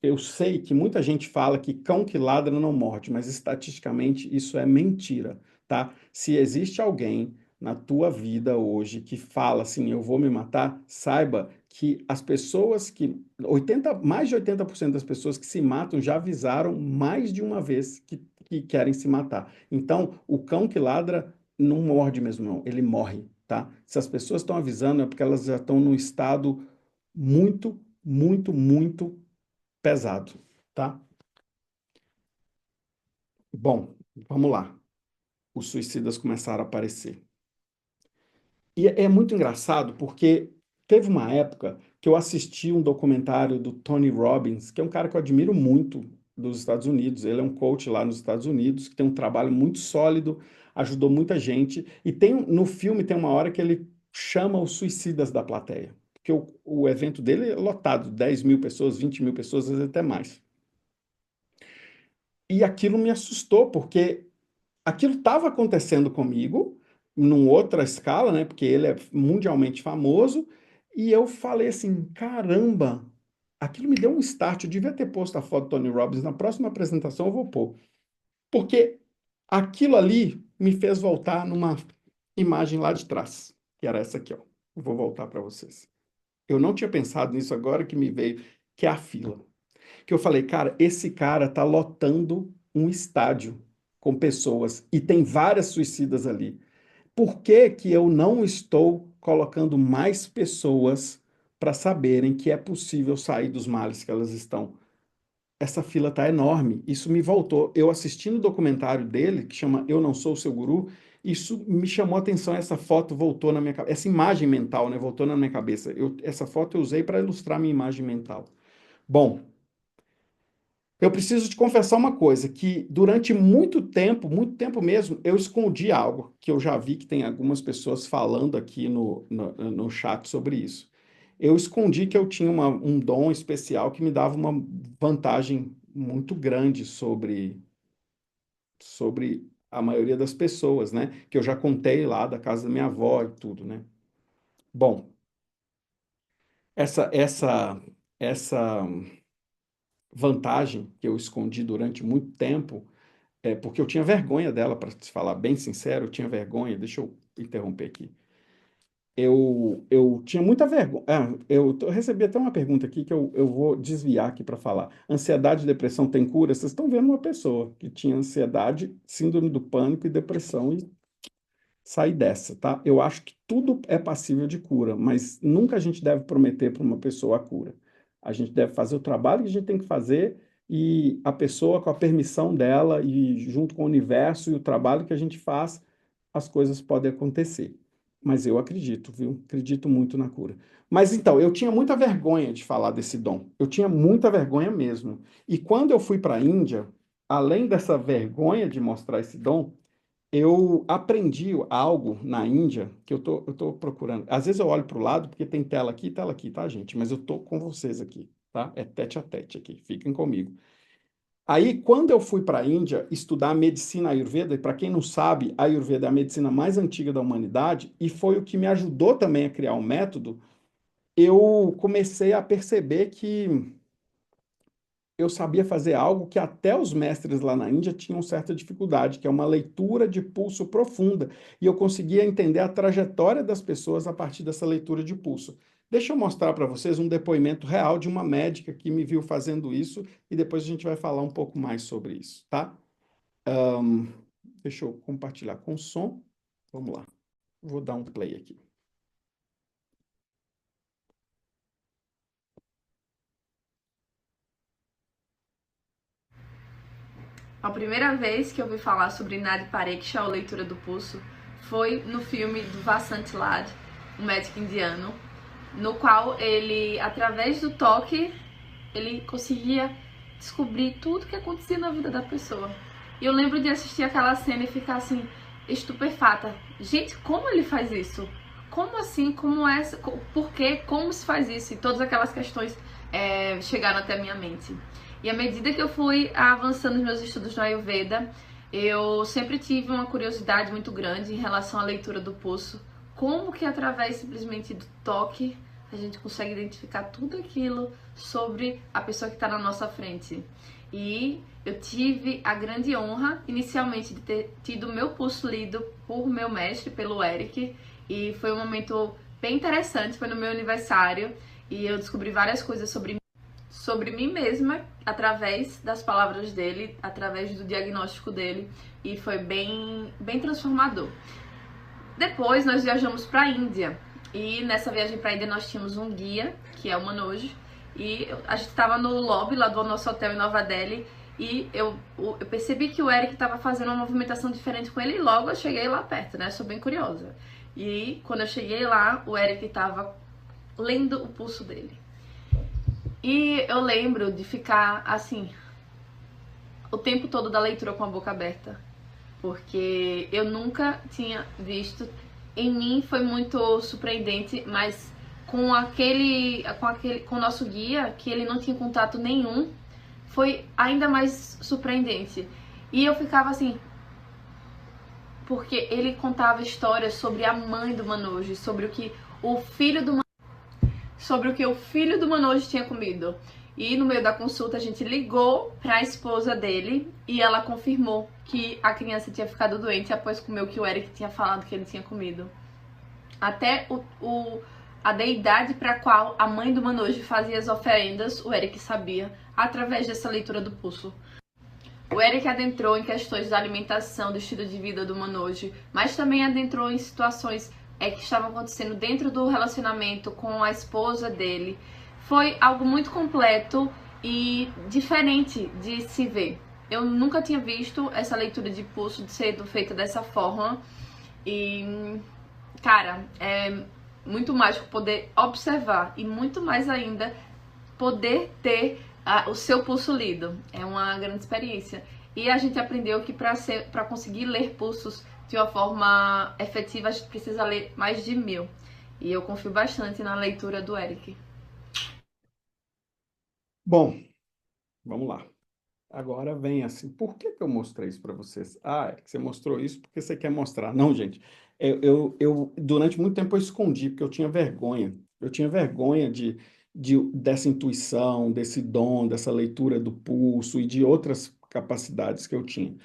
eu sei que muita gente fala que cão que ladra não morde, mas estatisticamente isso é mentira, tá? Se existe alguém na tua vida hoje que fala assim, eu vou me matar, saiba que as pessoas mais de 80% das pessoas que se matam já avisaram mais de uma vez que querem se matar. Então, o cão que ladra não morde mesmo, não, ele morre, tá? Se as pessoas estão avisando é porque elas já estão num estado muito, muito, muito pesado, tá? Bom, vamos lá. Os suicidas começaram a aparecer. E é muito engraçado porque teve uma época que eu assisti um documentário do Tony Robbins, que é um cara que eu admiro muito dos Estados Unidos. Ele é um coach lá nos Estados Unidos, que tem um trabalho muito sólido, ajudou muita gente. E no filme tem uma hora que ele chama os suicidas da plateia. Porque o evento dele é lotado, 10 mil pessoas, 20 mil pessoas, às vezes até mais. E aquilo me assustou, porque aquilo estava acontecendo comigo, numa outra escala, né? Porque ele é mundialmente famoso, e eu falei assim: caramba, aquilo me deu um start. Eu devia ter posto a foto do Tony Robbins. Na próxima apresentação eu vou pôr. Porque aquilo ali me fez voltar numa imagem lá de trás, que era essa aqui, ó. Eu vou voltar para vocês. Eu não tinha pensado nisso agora que me veio, que é a fila. Que eu falei, cara, esse cara tá lotando um estádio com pessoas e tem várias suicidas ali. Por que que eu não estou colocando mais pessoas para saberem que é possível sair dos males que elas estão? Essa fila tá enorme. Isso me voltou. Eu assistindo o documentário dele, que chama Eu Não Sou o Seu Guru, isso me chamou a atenção. Essa foto voltou na minha cabeça. Essa imagem mental, né, voltou na minha cabeça. Essa foto eu usei para ilustrar minha imagem mental. Bom, eu preciso te confessar uma coisa, que durante muito tempo mesmo, eu escondi algo, que eu já vi que tem algumas pessoas falando aqui no chat sobre isso. Eu escondi que eu tinha um dom especial que me dava uma vantagem muito grande sobre a maioria das pessoas, né? Que eu já contei lá da casa da minha avó e tudo, né? Bom, essa, essa, essa vantagem que eu escondi durante muito tempo. É porque eu tinha vergonha dela, para te falar bem sincero, eu tinha vergonha. Deixa eu interromper aqui. Eu tinha muita vergonha. Eu recebi até uma pergunta aqui que eu vou desviar aqui para falar. Ansiedade e depressão tem cura? Vocês estão vendo uma pessoa que tinha ansiedade, síndrome do pânico e depressão e sair dessa, tá? Eu acho que tudo é passível de cura, mas nunca a gente deve prometer para uma pessoa a cura. A gente deve fazer o trabalho que a gente tem que fazer e a pessoa, com a permissão dela e junto com o universo e o trabalho que a gente faz, as coisas podem acontecer. Mas eu acredito, viu? Acredito muito na cura. Mas então, eu tinha muita vergonha de falar desse dom. Eu tinha muita vergonha mesmo. E quando eu fui para a Índia, além dessa vergonha de mostrar esse dom, eu aprendi algo na Índia que eu tô procurando. Às vezes eu olho para o lado porque tem tela aqui, tá, gente? Mas eu tô com vocês aqui, tá? É tete a tete aqui. Fiquem comigo. Aí, quando eu fui para a Índia estudar medicina Ayurveda, e para quem não sabe, a Ayurveda é a medicina mais antiga da humanidade e foi o que me ajudou também a criar um método, eu comecei a perceber que eu sabia fazer algo que até os mestres lá na Índia tinham certa dificuldade, que é uma leitura de pulso profunda. E eu conseguia entender a trajetória das pessoas a partir dessa leitura de pulso. Deixa eu mostrar para vocês um depoimento real de uma médica que me viu fazendo isso e depois a gente vai falar um pouco mais sobre isso, tá? Ahn, Deixa eu compartilhar com som. Vamos lá. Vou dar um play aqui. A primeira vez que eu ouvi falar sobre Nadi Pariksha, ou leitura do pulso, foi no filme do Vasant Lad, um médico indiano, no qual ele, através do toque, ele conseguia descobrir tudo que acontecia na vida da pessoa. E eu lembro de assistir aquela cena e ficar assim, estupefata. Gente, como ele faz isso? Como assim? Como é? Por quê? Como se faz isso? E todas aquelas questões chegaram até a minha mente. E à medida que eu fui avançando nos meus estudos no Ayurveda, eu sempre tive uma curiosidade muito grande em relação à leitura do pulso. Como que através simplesmente do toque a gente consegue identificar tudo aquilo sobre a pessoa que está na nossa frente. E eu tive a grande honra, inicialmente, de ter tido o meu pulso lido por meu mestre, pelo Eric, e foi um momento bem interessante, foi no meu aniversário, e eu descobri várias coisas sobre mim mesma, através das palavras dele, através do diagnóstico dele, e foi bem transformador. Depois nós viajamos para a Índia, e nessa viagem para a Índia nós tínhamos um guia, que é o Manoj, e a gente estava no lobby lá do nosso hotel em Nova Delhi, e eu percebi que o Eric estava fazendo uma movimentação diferente com ele, e logo eu cheguei lá perto, né? Sou bem curiosa. E quando eu cheguei lá, o Eric estava lendo o pulso dele. E eu lembro de ficar, assim, o tempo todo da leitura com a boca aberta, porque eu nunca tinha visto. Em mim foi muito surpreendente, mas com o nosso guia, que ele não tinha contato nenhum, foi ainda mais surpreendente. E eu ficava assim, porque ele contava histórias sobre a mãe do Manoj, sobre o que o filho do Manoj tinha comido. E no meio da consulta a gente ligou para a esposa dele e ela confirmou que a criança tinha ficado doente após comer o que o Eric tinha falado que ele tinha comido. Até a deidade para a qual a mãe do Manoj fazia as oferendas, o Eric sabia, através dessa leitura do pulso. O Eric adentrou em questões da alimentação, do estilo de vida do Manoj, mas também adentrou em situações que estavam acontecendo dentro do relacionamento com a esposa dele. Foi algo muito completo e diferente de se ver. Eu nunca tinha visto essa leitura de pulso sendo feita dessa forma. E, cara, é muito mágico poder observar e muito mais ainda poder ter o seu pulso lido. É uma grande experiência. E a gente aprendeu que para conseguir ler pulsos de uma forma efetiva, a gente precisa ler mais de 1000. E eu confio bastante na leitura do Eric. Bom, vamos lá. Agora vem assim, por que que eu mostrei isso para vocês? Ah, é que você mostrou isso porque você quer mostrar. Não, gente, durante muito tempo eu escondi, porque eu tinha vergonha. Eu tinha vergonha dessa intuição, desse dom, dessa leitura do pulso e de outras capacidades que eu tinha.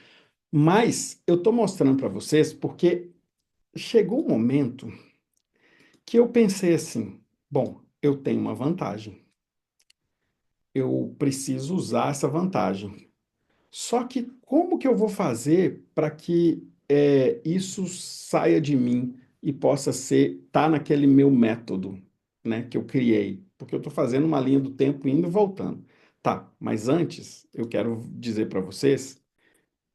Mas eu estou mostrando para vocês porque chegou um momento que eu pensei assim, bom, eu tenho uma vantagem. Eu preciso usar essa vantagem. Só que como que eu vou fazer para que isso saia de mim e possa tá naquele meu método, né, que eu criei? Porque eu estou fazendo uma linha do tempo indo e voltando. Tá, mas antes eu quero dizer para vocês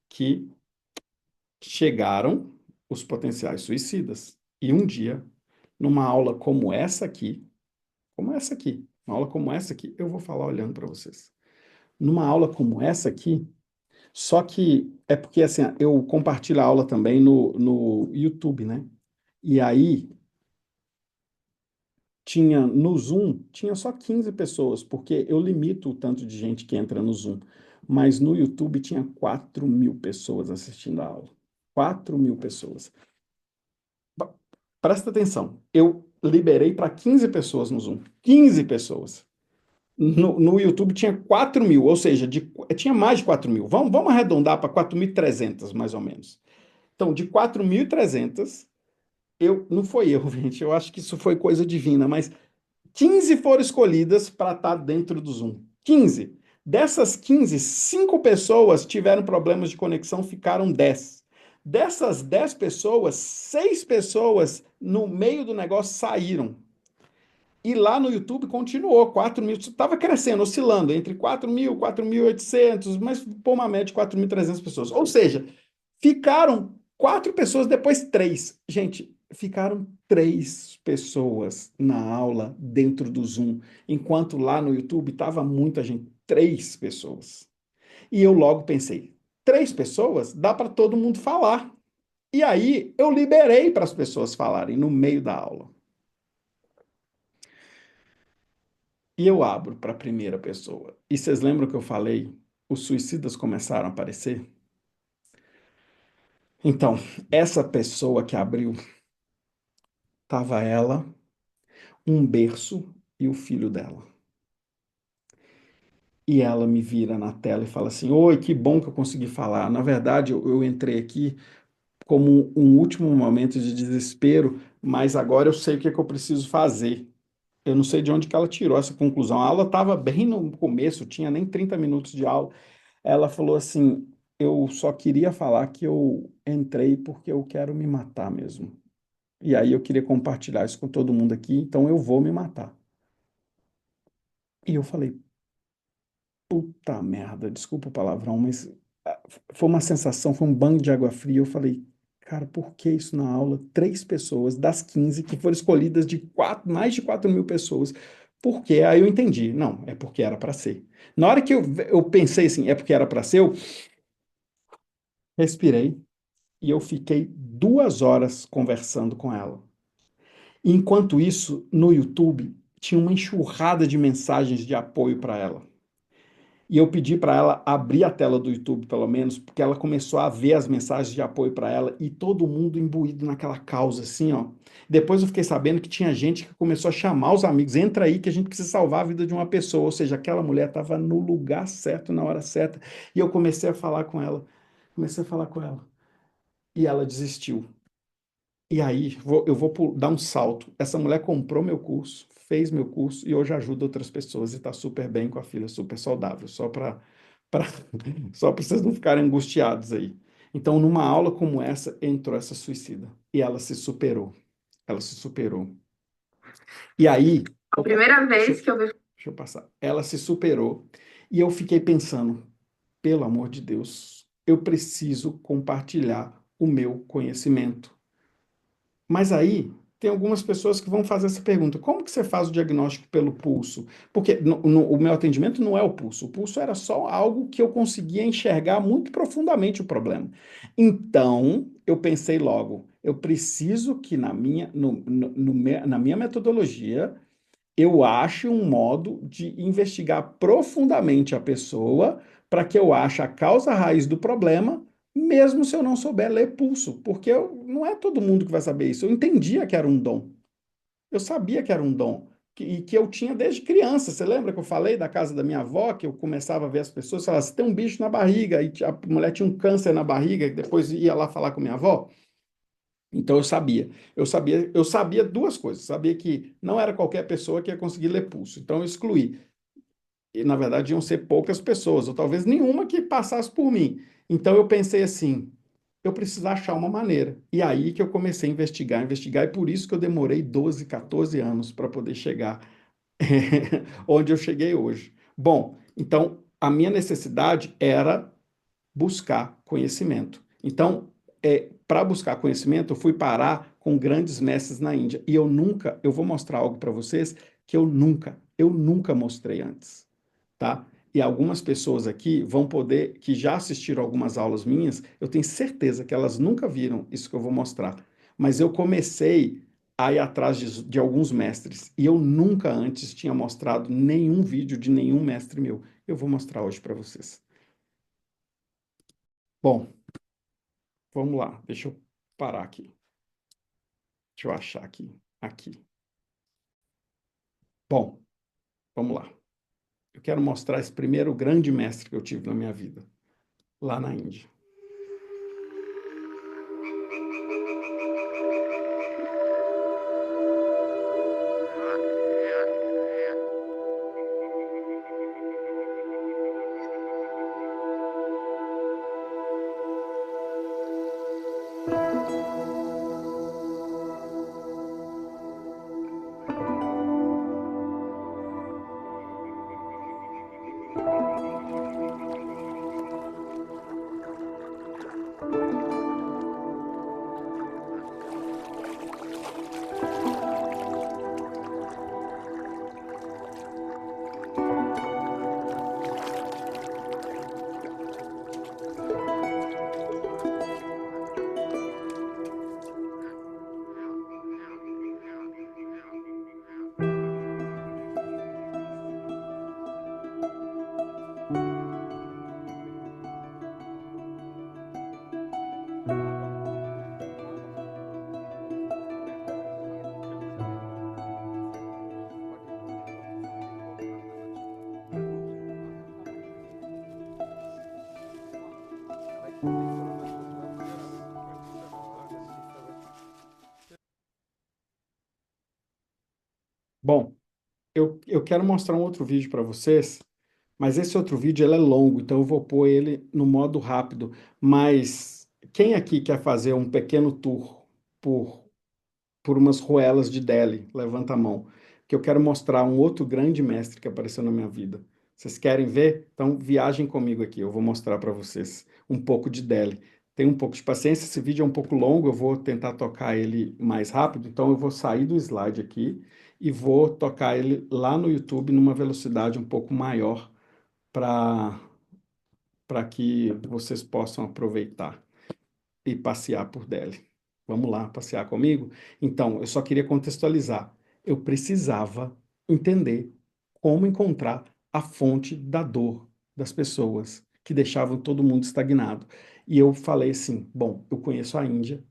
que chegaram os potenciais suicidas. E um dia, numa aula como essa aqui, uma aula como essa aqui, eu vou falar olhando para vocês. Numa aula como essa aqui, só que é porque assim, eu compartilho a aula também no YouTube, né? E aí tinha no Zoom, tinha só 15 pessoas, porque eu limito o tanto de gente que entra no Zoom. Mas no YouTube tinha 4.000 pessoas assistindo a aula. 4.000 pessoas. Presta atenção, eu liberei para 15 pessoas no Zoom. 15 pessoas. No YouTube tinha 4.000, ou seja, tinha mais de 4.000. Vamos arredondar para 4.300, mais ou menos. Então, de 4.300, não foi eu, gente, eu acho que isso foi coisa divina, mas 15 foram escolhidas para estar dentro do Zoom. 15. Dessas 15, 5 pessoas tiveram problemas de conexão, ficaram 10. Dessas 10 pessoas, 6 pessoas no meio do negócio saíram. E lá no YouTube continuou, 4.000, estava crescendo, oscilando entre 4.000, 4.800, mas por uma média de 4.300 pessoas. Ou seja, ficaram 4 pessoas, depois 3. Gente, ficaram 3 pessoas na aula dentro do Zoom, enquanto lá no YouTube estava muita gente. três pessoas. E eu logo pensei, três pessoas? Dá para todo mundo falar. E aí eu liberei para as pessoas falarem no meio da aula. E eu abro para a primeira pessoa. E vocês lembram que eu falei? Os suicidas começaram a aparecer? Então, essa pessoa que abriu, tava ela, um berço e o filho dela. E ela me vira na tela e fala assim: Oi, que bom que eu consegui falar. Na verdade, eu entrei aqui como um último momento de desespero, mas agora eu sei o que é que eu preciso fazer. Eu não sei de onde que ela tirou essa conclusão. A aula estava bem no começo, tinha nem 30 minutos de aula. Ela falou assim: Eu só queria falar que eu entrei porque eu quero me matar mesmo. E aí eu queria compartilhar isso com todo mundo aqui, então eu vou me matar. E eu falei: Puta merda, desculpa o palavrão, mas foi uma sensação, foi um banho de água fria. Eu falei: Cara, por que isso na aula? Três pessoas das 15 que foram escolhidas de mais de 4.000 pessoas. Por quê? Aí eu entendi. Não, é porque era para ser. Na hora que eu pensei assim, é porque era para ser, eu respirei e eu fiquei 2 horas conversando com ela. Enquanto isso, no YouTube, tinha uma enxurrada de mensagens de apoio para ela. E eu pedi para ela abrir a tela do YouTube, pelo menos, porque ela começou a ver as mensagens de apoio para ela e todo mundo imbuído naquela causa, assim, ó. Depois eu fiquei sabendo que tinha gente que começou a chamar os amigos: entra aí que a gente precisa salvar a vida de uma pessoa. Ou seja, aquela mulher estava no lugar certo, na hora certa. E eu comecei a falar com ela. Comecei a falar com ela. E ela desistiu. E aí, eu vou dar um salto. Essa mulher comprou meu curso, fez meu curso e hoje ajuda outras pessoas e está super bem com a filha, super saudável. Pra, só para vocês não ficarem angustiados aí. Então, numa aula como essa, entrou essa suicida e ela se superou. Ela se superou. E aí, A primeira vez que eu vi. deixa eu passar. Ela se superou e eu fiquei pensando, pelo amor de Deus, eu preciso compartilhar o meu conhecimento. Mas aí tem algumas pessoas que vão fazer essa pergunta: como que você faz o diagnóstico pelo pulso? Porque o meu atendimento não é o pulso era só algo que eu conseguia enxergar muito profundamente o problema. Então, eu pensei logo, eu preciso que na minha metodologia eu ache um modo de investigar profundamente a pessoa para que eu ache a causa raiz do problema, mesmo se eu não souber ler pulso, porque não é todo mundo que vai saber isso. Eu entendia que era um dom. Eu sabia que era um dom. E que eu tinha desde criança. Você lembra que eu falei da casa da minha avó, que eu começava a ver as pessoas falar: você tem um bicho na barriga, e a mulher tinha um câncer na barriga, e depois ia lá falar com minha avó? Então eu sabia duas coisas. Sabia que não era qualquer pessoa que ia conseguir ler pulso. Então eu excluí. E na verdade iam ser poucas pessoas, ou talvez nenhuma que passasse por mim. Então eu pensei assim, eu preciso achar uma maneira. E aí que eu comecei a investigar, investigar, e por isso que eu demorei 12, 14 anos para poder chegar onde eu cheguei hoje. Bom, então a minha necessidade era buscar conhecimento. Então, para buscar conhecimento, eu fui parar com grandes mestres na Índia. E eu vou mostrar algo para vocês que eu nunca mostrei antes, tá? E algumas pessoas aqui vão poder, que já assistiram algumas aulas minhas, eu tenho certeza que elas nunca viram isso que eu vou mostrar. Mas eu comecei a ir atrás de alguns mestres e eu nunca antes tinha mostrado nenhum vídeo de nenhum mestre meu. Eu vou mostrar hoje para vocês. Bom, vamos lá, deixa eu parar aqui. Deixa eu achar aqui. Aqui. Bom, vamos lá. Eu quero mostrar esse primeiro grande mestre que eu tive na minha vida, lá na Índia. Bom, eu quero mostrar um outro vídeo para vocês, mas esse outro vídeo ele é longo, então eu vou pôr ele no modo rápido. Mas quem aqui quer fazer um pequeno tour por, por umas ruelas de Delhi? Levanta a mão, que eu quero mostrar um outro grande mestre que apareceu na minha vida. Vocês querem ver? Então viajem comigo aqui, eu vou mostrar para vocês um pouco de Delhi. Tenha um pouco de paciência, esse vídeo é um pouco longo, eu vou tentar tocar ele mais rápido, então eu vou sair do slide aqui e vou tocar ele lá no YouTube numa velocidade um pouco maior para que vocês possam aproveitar e passear por Delhi. Vamos lá, passear comigo? Então, eu só queria contextualizar. Eu precisava entender como encontrar a fonte da dor das pessoas que deixavam todo mundo estagnado. E eu falei assim: bom, eu conheço a Índia,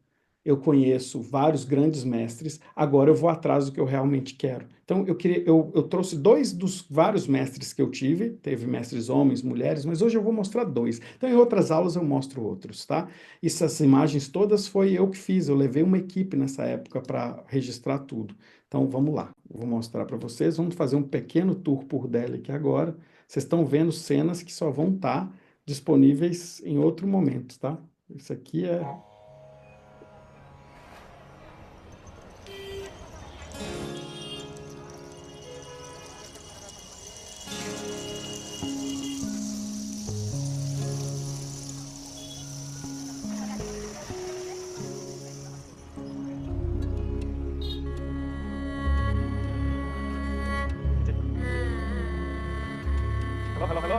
eu conheço vários grandes mestres, agora eu vou atrás do que eu realmente quero. Então, eu trouxe dois dos vários mestres que eu tive, teve mestres homens, mulheres, mas hoje eu vou mostrar dois. Então, em outras aulas eu mostro outros, tá? Essas imagens todas foi eu que fiz, eu levei uma equipe nessa época para registrar tudo. Então, vamos lá, eu vou mostrar para vocês, vamos fazer um pequeno tour por Delhi aqui agora. Vocês estão vendo cenas que só vão estar disponíveis em outro momento, tá? Isso aqui é Hello, hello, hello.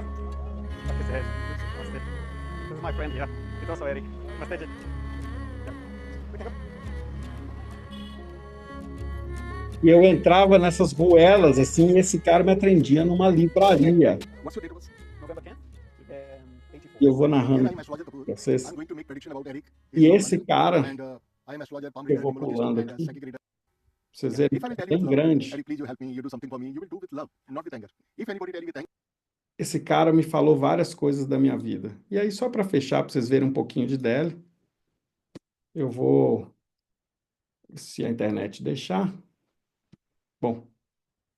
Okay, say Namaste. This is my friend here. It's also Eric. Namaste, Ji. Yeah. We can go. E eu entrava nessas ruelas, assim, e esse cara me atendia numa livraria. What's your date of birth? November 10th? E 84. eu vou Here narrando I am astrologer Kapur. para vocês. I'm going to make prediction about Eric. E He's from esse London. cara, And I am astrologer, palm eu reader, vou numerologist, pulando and aqui, psychic reader. pra vocês Yeah. verem, If I will é tell you bem with love, grande. Eric, please you help me, you do something for me, you will do with love, not with anger. If anybody tell you with anger, Esse cara me falou várias coisas da minha vida. E aí, só para fechar, para vocês verem um pouquinho de Delhi, eu vou, se a internet deixar. Bom,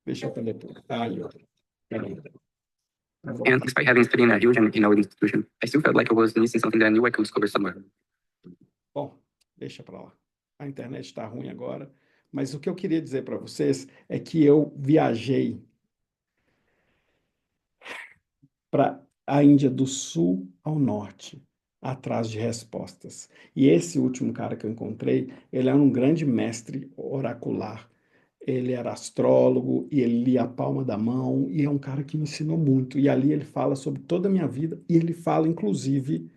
deixa eu fazer tudo. Aí, ó. Peraí. And despite having studied in a huge and renowned institution, I still felt like I was missing something that I knew I could discover somewhere. Bom, deixa para lá. A internet está ruim agora. Mas o que eu queria dizer para vocês é que eu viajei para a Índia do Sul ao Norte, atrás de respostas. E esse último cara que eu encontrei, ele era um grande mestre oracular. Ele era astrólogo e ele lia a palma da mão e é um cara que me ensinou muito. E ali ele fala sobre toda a minha vida e ele fala, inclusive,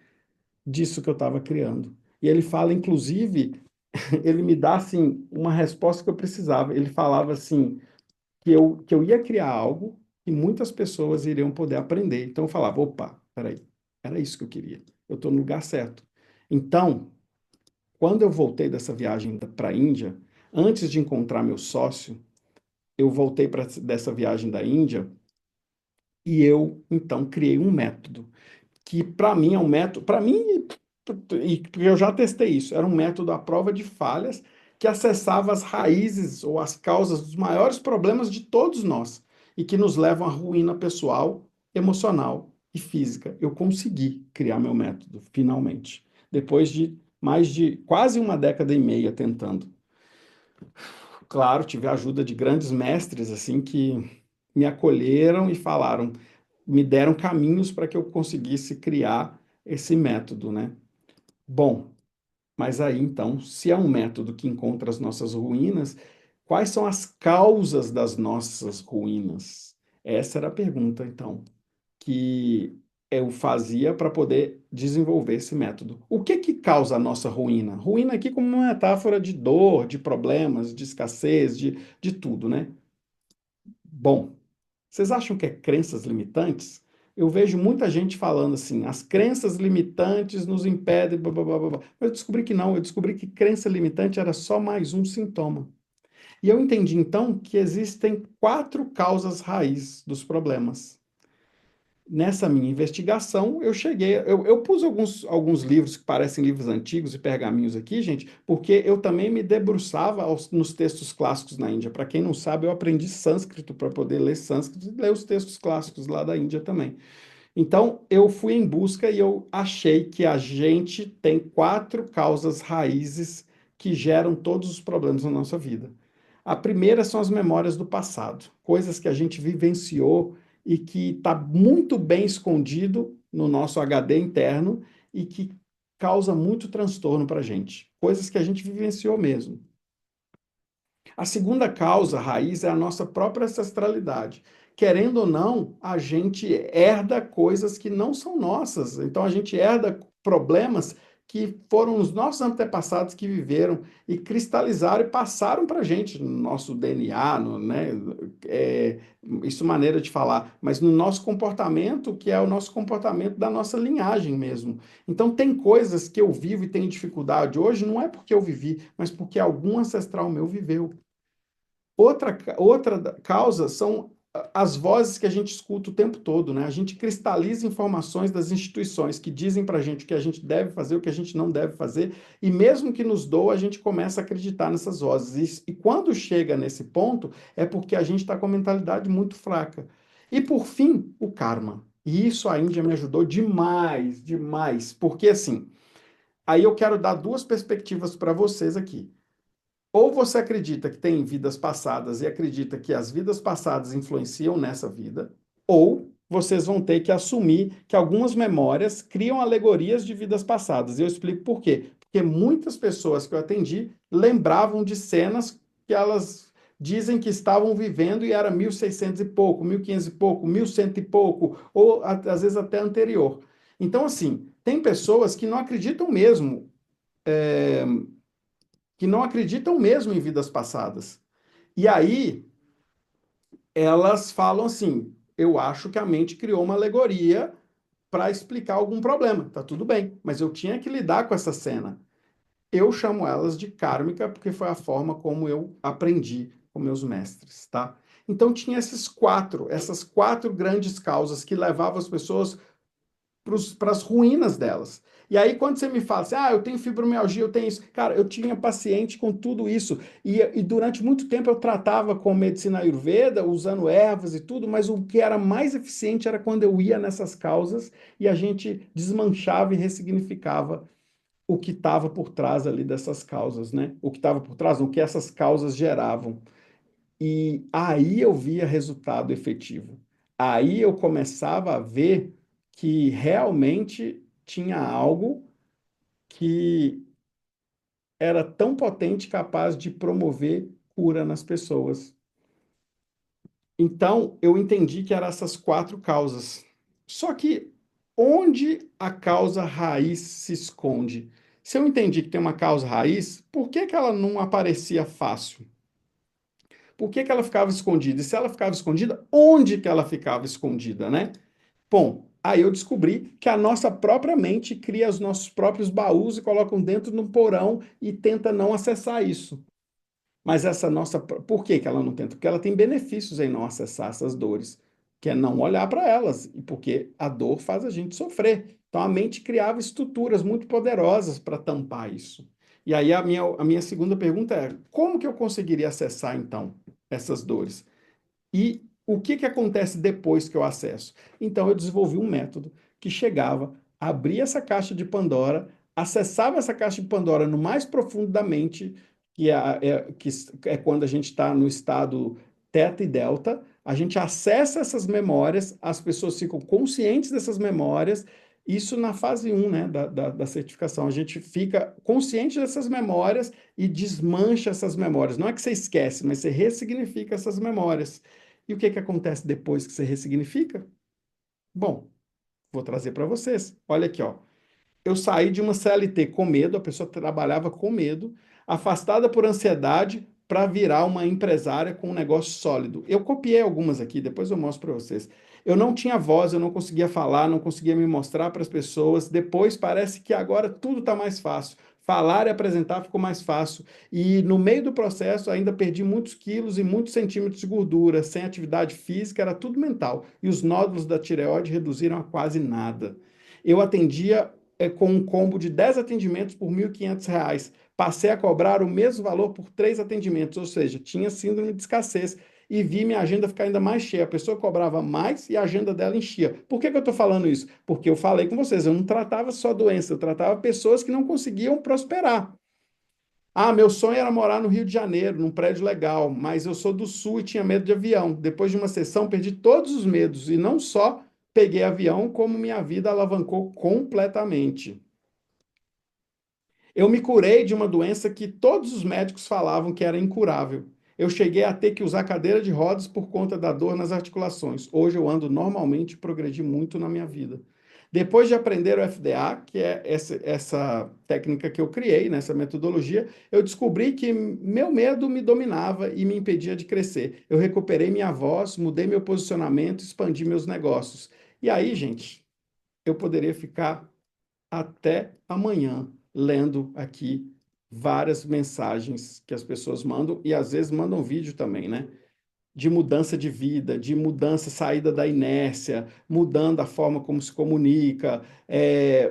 disso que eu estava criando. E ele fala, inclusive, ele me dá assim uma resposta que eu precisava. Ele falava assim que eu ia criar algo e muitas pessoas iriam poder aprender. Então eu falava, opa, peraí, era isso que eu queria. Eu estou no lugar certo. Então, quando eu voltei dessa viagem para a Índia, antes de encontrar meu sócio, eu voltei dessa viagem da Índia e eu então criei um método que para mim é um método, para mim, e eu já testei isso, era um método à prova de falhas que acessava as raízes ou as causas dos maiores problemas de todos nós e que nos levam à ruína pessoal, emocional e física. Eu consegui criar meu método, finalmente, depois de mais de quase uma década e meia tentando. Claro, tive a ajuda de grandes mestres assim que me acolheram e falaram, me deram caminhos para que eu conseguisse criar esse método, né? Bom, mas aí então, se é um método que encontra as nossas ruínas, quais são as causas das nossas ruínas? Essa era a pergunta, então, que eu fazia para poder desenvolver esse método. O que que causa a nossa ruína? Ruína aqui como uma metáfora de dor, de problemas, de escassez, de tudo, né? Bom, vocês acham que é crenças limitantes? Eu vejo muita gente falando assim, as crenças limitantes nos impedem, blá, blá, blá, blá, blá. Mas eu descobri que não, eu descobri que crença limitante era só mais um sintoma. E eu entendi então que existem quatro causas raiz dos problemas. nessa minha investigação, eu pus alguns livros que parecem livros antigos e pergaminhos aqui, gente, porque eu também me debruçava nos textos clássicos na Índia. Para quem não sabe, eu aprendi sânscrito para poder ler sânscrito e ler os textos clássicos lá da Índia também. Então, eu fui em busca e eu achei que a gente tem 4 causas raízes que geram todos os problemas na nossa vida. A primeira são as memórias do passado, coisas que a gente vivenciou e que está muito bem escondido no nosso HD interno e que causa muito transtorno para a gente, coisas que a gente vivenciou mesmo. A segunda causa raiz é a nossa própria ancestralidade. Querendo ou não, a gente herda coisas que não são nossas. Então, a gente herda problemas que foram os nossos antepassados que viveram e cristalizaram e passaram para a gente, no nosso DNA, né? Isso é maneira de falar, mas no nosso comportamento, que é o nosso comportamento da nossa linhagem mesmo. Então, tem coisas que eu vivo e tenho dificuldade hoje, não é porque eu vivi, mas porque algum ancestral meu viveu. Outra causa são as vozes que a gente escuta o tempo todo, né? A gente cristaliza informações das instituições que dizem para a gente o que a gente deve fazer, o que a gente não deve fazer, e mesmo que nos doa, a gente começa a acreditar nessas vozes. E quando chega nesse ponto, é porque a gente está com a mentalidade muito fraca. E por fim, o karma. E isso a Índia me ajudou demais, demais, porque assim, aí eu quero dar 2 perspectivas para vocês aqui. Ou você acredita que tem vidas passadas e acredita que as vidas passadas influenciam nessa vida, ou vocês vão ter que assumir que algumas memórias criam alegorias de vidas passadas. E eu explico por quê. Porque muitas pessoas que eu atendi lembravam de cenas que elas dizem que estavam vivendo e era 1600 e pouco, 1500 e pouco, 1100 e pouco, ou às vezes até anterior. Então, assim, tem pessoas que não acreditam mesmo em vidas passadas. E aí elas falam assim: eu acho que a mente criou uma alegoria para explicar algum problema. Tá tudo bem, mas eu tinha que lidar com essa cena. Eu chamo elas de kármica porque foi a forma como eu aprendi com meus mestres, tá? Então tinha essas quatro grandes causas que levavam as pessoas para as ruínas delas. E aí, quando você me fala assim, eu tenho fibromialgia, eu tenho isso. Cara, eu tinha paciente com tudo isso. E durante muito tempo eu tratava com medicina Ayurveda, usando ervas e tudo, mas o que era mais eficiente era quando eu ia nessas causas e a gente desmanchava e ressignificava o que estava por trás ali dessas causas, né? O que estava por trás, o que essas causas geravam. E aí eu via resultado efetivo. Aí eu começava a ver que realmente tinha algo que era tão potente, capaz de promover cura nas pessoas. Então, eu entendi que eram essas 4 causas. Só que onde a causa raiz se esconde? Se eu entendi que tem uma causa raiz, por que que ela não aparecia fácil? Por que que ela ficava escondida? E se ela ficava escondida, onde que ela ficava escondida, né? Bom, aí eu descobri que a nossa própria mente cria os nossos próprios baús e coloca dentro de um porão e tenta não acessar isso. Mas essa nossa. Por que que ela não tenta? Porque ela tem benefícios em não acessar essas dores, que é não olhar para elas, e porque a dor faz a gente sofrer. Então a mente criava estruturas muito poderosas para tampar isso. E aí a minha segunda pergunta é: como que eu conseguiria acessar então essas dores? E o que que acontece depois que eu acesso? Então eu desenvolvi um método que chegava, abria essa caixa de Pandora, acessava essa caixa de Pandora no mais profundo da mente, que é quando a gente está no estado teta e delta, a gente acessa essas memórias, as pessoas ficam conscientes dessas memórias, isso na fase 1, né, da certificação. A gente fica consciente dessas memórias e desmancha essas memórias. Não é que você esquece, mas você ressignifica essas memórias. E o que que acontece depois que você ressignifica? Bom, vou trazer para vocês. Olha aqui, ó. Eu saí de uma CLT com medo, a pessoa trabalhava com medo, afastada por ansiedade, para virar uma empresária com um negócio sólido. Eu copiei algumas aqui, depois eu mostro para vocês. Eu não tinha voz, eu não conseguia falar, não conseguia me mostrar para as pessoas. Depois parece que agora tudo está mais fácil. Falar e apresentar ficou mais fácil. E no meio do processo ainda perdi muitos quilos e muitos centímetros de gordura. Sem atividade física, era tudo mental. E os nódulos da tireoide reduziram a quase nada. Eu atendia com um combo de 10 atendimentos por R$ 1.500. Passei a cobrar o mesmo valor por 3 atendimentos, ou seja, tinha síndrome de escassez. E vi minha agenda ficar ainda mais cheia. A pessoa cobrava mais e a agenda dela enchia. Por que eu estou falando isso? Porque eu falei com vocês, eu não tratava só doença, eu tratava pessoas que não conseguiam prosperar. Ah, meu sonho era morar no Rio de Janeiro, num prédio legal, mas eu sou do Sul e tinha medo de avião. Depois de uma sessão, perdi todos os medos e não só peguei avião, como minha vida alavancou completamente. Eu me curei de uma doença que todos os médicos falavam que era incurável. Eu cheguei a ter que usar cadeira de rodas por conta da dor nas articulações. Hoje eu ando normalmente e progredi muito na minha vida. Depois de aprender o FDA, que é essa técnica que eu criei, nessa metodologia, eu descobri que meu medo me dominava e me impedia de crescer. Eu recuperei minha voz, mudei meu posicionamento, expandi meus negócios. E aí, gente, eu poderia ficar até amanhã lendo aqui várias mensagens que as pessoas mandam e às vezes mandam vídeo também, né? De mudança de vida, de mudança, saída da inércia, mudando a forma como se comunica,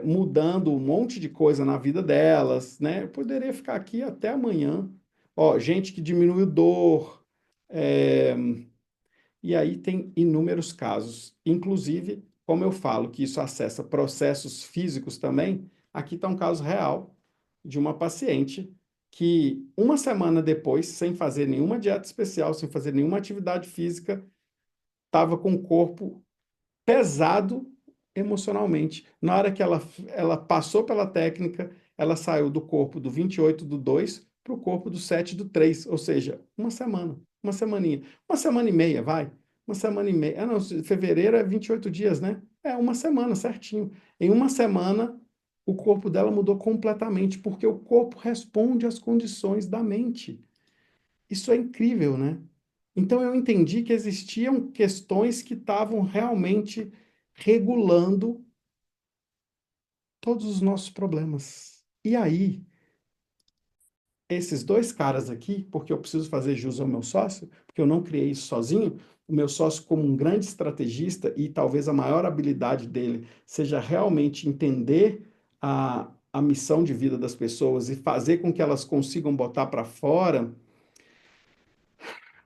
mudando um monte de coisa na vida delas, né? Eu poderia ficar aqui até amanhã. Ó, gente que diminuiu dor, é, e aí tem inúmeros casos. Inclusive, como eu falo que isso acessa processos físicos também, aqui está um caso real de uma paciente que uma semana depois, sem fazer nenhuma dieta especial, sem fazer nenhuma atividade física, estava com o corpo pesado emocionalmente. Na hora que ela passou pela técnica, ela saiu do corpo do 28 do 2 para o corpo do 7 do 3, ou seja, uma semana, uma semaninha, uma semana e meia, vai. Uma semana e meia. Ah, não, fevereiro é 28 dias, né? É uma semana, certinho. Em uma semana, o corpo dela mudou completamente, porque o corpo responde às condições da mente. Isso é incrível, né? Então eu entendi que existiam questões que estavam realmente regulando todos os nossos problemas. E aí, esses dois caras aqui, porque eu preciso fazer jus ao meu sócio, porque eu não criei isso sozinho, o meu sócio, como um grande estrategista, e talvez a maior habilidade dele seja realmente entender a missão de vida das pessoas e fazer com que elas consigam botar para fora.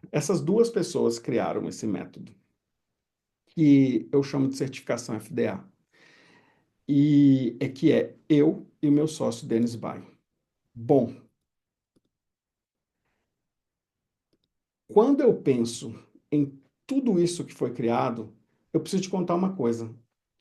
Essas duas pessoas criaram esse método, que eu chamo de certificação FDA. E é que é eu e o meu sócio, Denis Bay. Bom, quando eu penso em tudo isso que foi criado, eu preciso te contar uma coisa.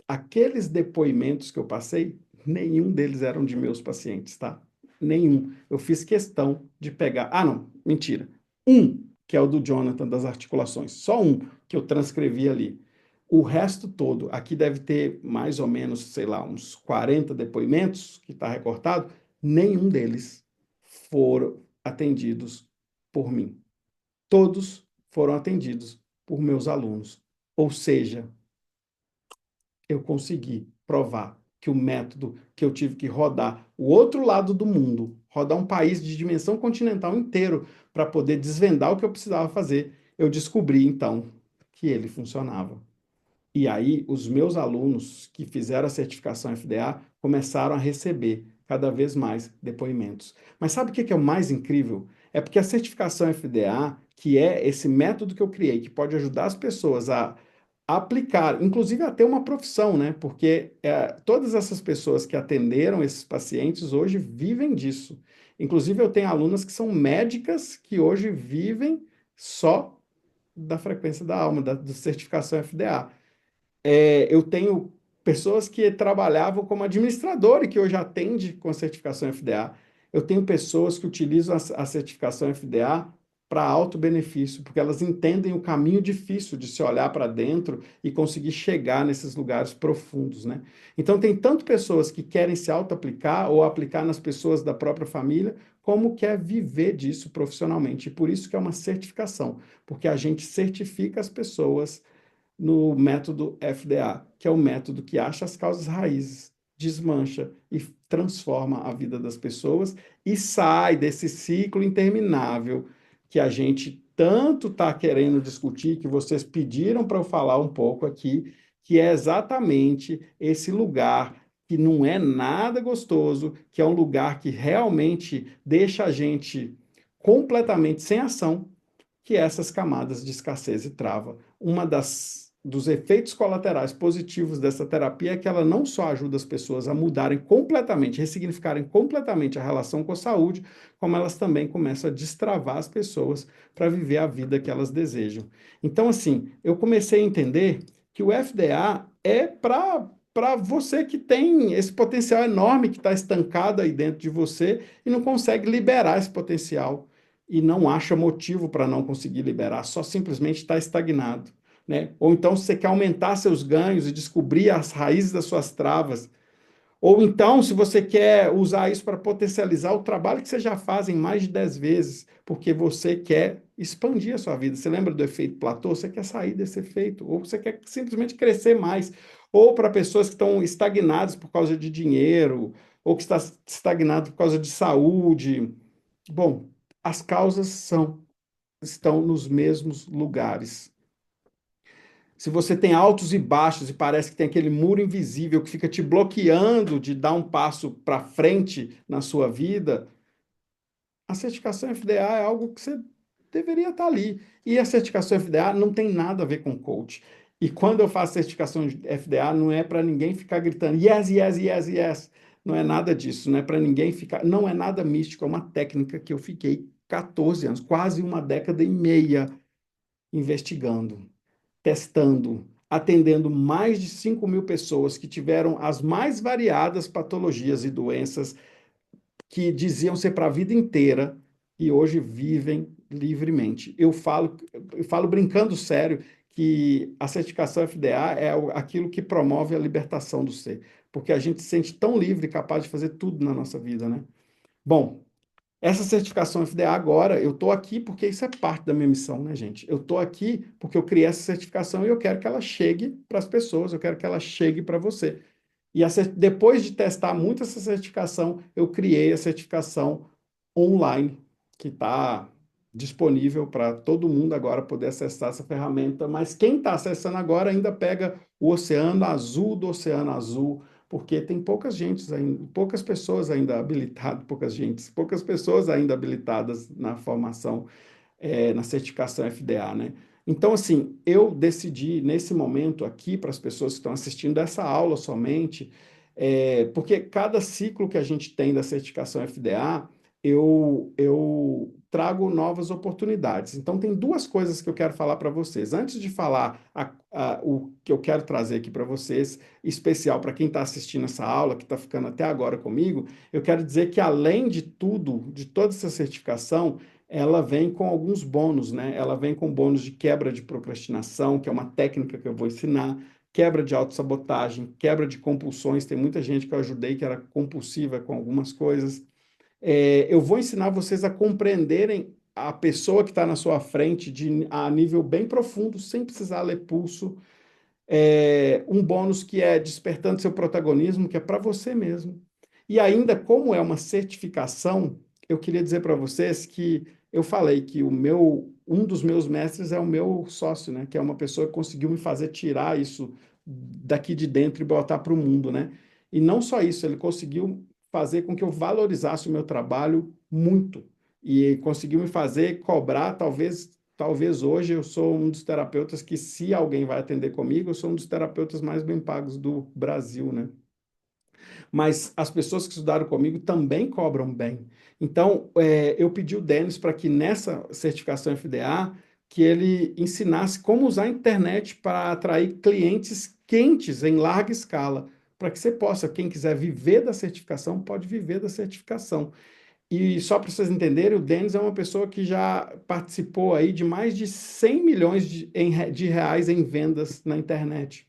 Aqueles depoimentos que eu passei, nenhum deles eram de meus pacientes, tá? Nenhum. Eu fiz questão de pegar. Ah, não, mentira. Um, que é o do Jonathan das articulações. Só um que eu transcrevi ali. O resto todo, aqui deve ter mais ou menos, sei lá, uns 40 depoimentos que está recortado. Nenhum deles foram atendidos por mim. Todos foram atendidos por meus alunos. Ou seja, eu consegui provar que o método que eu tive que rodar o outro lado do mundo, rodar um país de dimensão continental inteiro para poder desvendar o que eu precisava fazer, eu descobri então que ele funcionava. E aí, os meus alunos que fizeram a certificação FDA começaram a receber cada vez mais depoimentos. Mas sabe o que é o mais incrível? É porque a certificação FDA, que é esse método que eu criei, que pode ajudar as pessoas a aplicar, inclusive a ter uma profissão, né? Porque todas essas pessoas que atenderam esses pacientes hoje vivem disso. Inclusive, eu tenho alunas que são médicas que hoje vivem só da frequência da alma, da certificação FDA. Eu tenho pessoas que trabalhavam como administrador e que hoje atende com a certificação FDA. Eu tenho pessoas que utilizam a certificação FDA para alto benefício, porque elas entendem o caminho difícil de se olhar para dentro e conseguir chegar nesses lugares profundos, né? Então, tem tanto pessoas que querem se auto-aplicar ou aplicar nas pessoas da própria família, como quer viver disso profissionalmente. E por isso que é uma certificação, porque a gente certifica as pessoas no método FDA, que é o método que acha as causas raízes, desmancha e transforma a vida das pessoas e sai desse ciclo interminável que a gente tanto está querendo discutir, que vocês pediram para eu falar um pouco aqui, que é exatamente esse lugar que não é nada gostoso, que é um lugar que realmente deixa a gente completamente sem ação, que é essas camadas de escassez e trava. Uma dos efeitos colaterais positivos dessa terapia é que ela não só ajuda as pessoas a mudarem completamente, ressignificarem completamente a relação com a saúde, como elas também começam a destravar as pessoas para viver a vida que elas desejam. Então, assim, eu comecei a entender que o FDA é para você que tem esse potencial enorme que está estancado aí dentro de você e não consegue liberar esse potencial e não acha motivo para não conseguir liberar, só simplesmente está estagnado. Né? Ou então, se você quer aumentar seus ganhos e descobrir as raízes das suas travas, ou então, se você quer usar isso para potencializar o trabalho que você já faz em mais de 10 vezes, porque você quer expandir a sua vida. Você lembra do efeito platô? Você quer sair desse efeito, ou você quer simplesmente crescer mais. Ou para pessoas que estão estagnadas por causa de dinheiro, ou que está estagnado por causa de saúde. Bom, as causas estão nos mesmos lugares. Se você tem altos e baixos e parece que tem aquele muro invisível que fica te bloqueando de dar um passo para frente na sua vida, a certificação FDA é algo que você deveria estar ali. E a certificação FDA não tem nada a ver com coach. E quando eu faço certificação de FDA, não é para ninguém ficar gritando yes, yes, yes, yes. Não é nada disso, não é para ninguém ficar. Não é nada místico, é uma técnica que eu fiquei 14 anos, quase uma década e meia investigando, testando, atendendo mais de 5.000 pessoas que tiveram as mais variadas patologias e doenças que diziam ser para a vida inteira e hoje vivem livremente. Eu falo brincando sério que a certificação FDA é aquilo que promove a libertação do ser, porque a gente se sente tão livre e capaz de fazer tudo na nossa vida, né? Bom, essa certificação FDA agora, eu estou aqui porque isso é parte da minha missão, né, gente? Eu estou aqui porque eu criei essa certificação e eu quero que ela chegue para as pessoas, eu quero que ela chegue para você. E depois de testar muito essa certificação, eu criei a certificação online, que está disponível para todo mundo agora poder acessar essa ferramenta. Mas quem está acessando agora ainda pega o oceano azul do oceano azul, porque tem poucas pessoas ainda habilitadas, poucas pessoas ainda habilitadas na formação, na certificação FDA, né? Então, assim, eu decidi nesse momento aqui, para as pessoas que estão assistindo essa aula somente, porque cada ciclo que a gente tem da certificação FDA, eu trago novas oportunidades. Então, tem duas coisas que eu quero falar para vocês. Antes de falar o que eu quero trazer aqui para vocês, especial para quem está assistindo essa aula, que está ficando até agora comigo, eu quero dizer que, além de tudo, de toda essa certificação, ela vem com alguns bônus, né? Ela vem com bônus de quebra de procrastinação, que é uma técnica que eu vou ensinar, quebra de autossabotagem, quebra de compulsões. Tem muita gente que eu ajudei que era compulsiva com algumas coisas. Eu vou ensinar vocês a compreenderem a pessoa que está na sua frente a nível bem profundo, sem precisar ler pulso. Um bônus que é despertando seu protagonismo, que é para você mesmo. E ainda, como é uma certificação, eu queria dizer para vocês que eu falei que um dos meus mestres é o meu sócio, né? Que é uma pessoa que conseguiu me fazer tirar isso daqui de dentro e botar para o mundo, né? E não só isso, ele conseguiu fazer com que eu valorizasse o meu trabalho muito e conseguiu me fazer cobrar, talvez hoje eu sou um dos terapeutas que, se alguém vai atender comigo, eu sou um dos terapeutas mais bem pagos do Brasil, né? Mas as pessoas que estudaram comigo também cobram bem. Então, eu pedi o Denis para que nessa certificação FDA, que ele ensinasse como usar a internet para atrair clientes quentes em larga escala, para que você possa, quem quiser viver da certificação, pode viver da certificação. E só para vocês entenderem, o Denis é uma pessoa que já participou aí de mais de 100 milhões de reais em vendas na internet.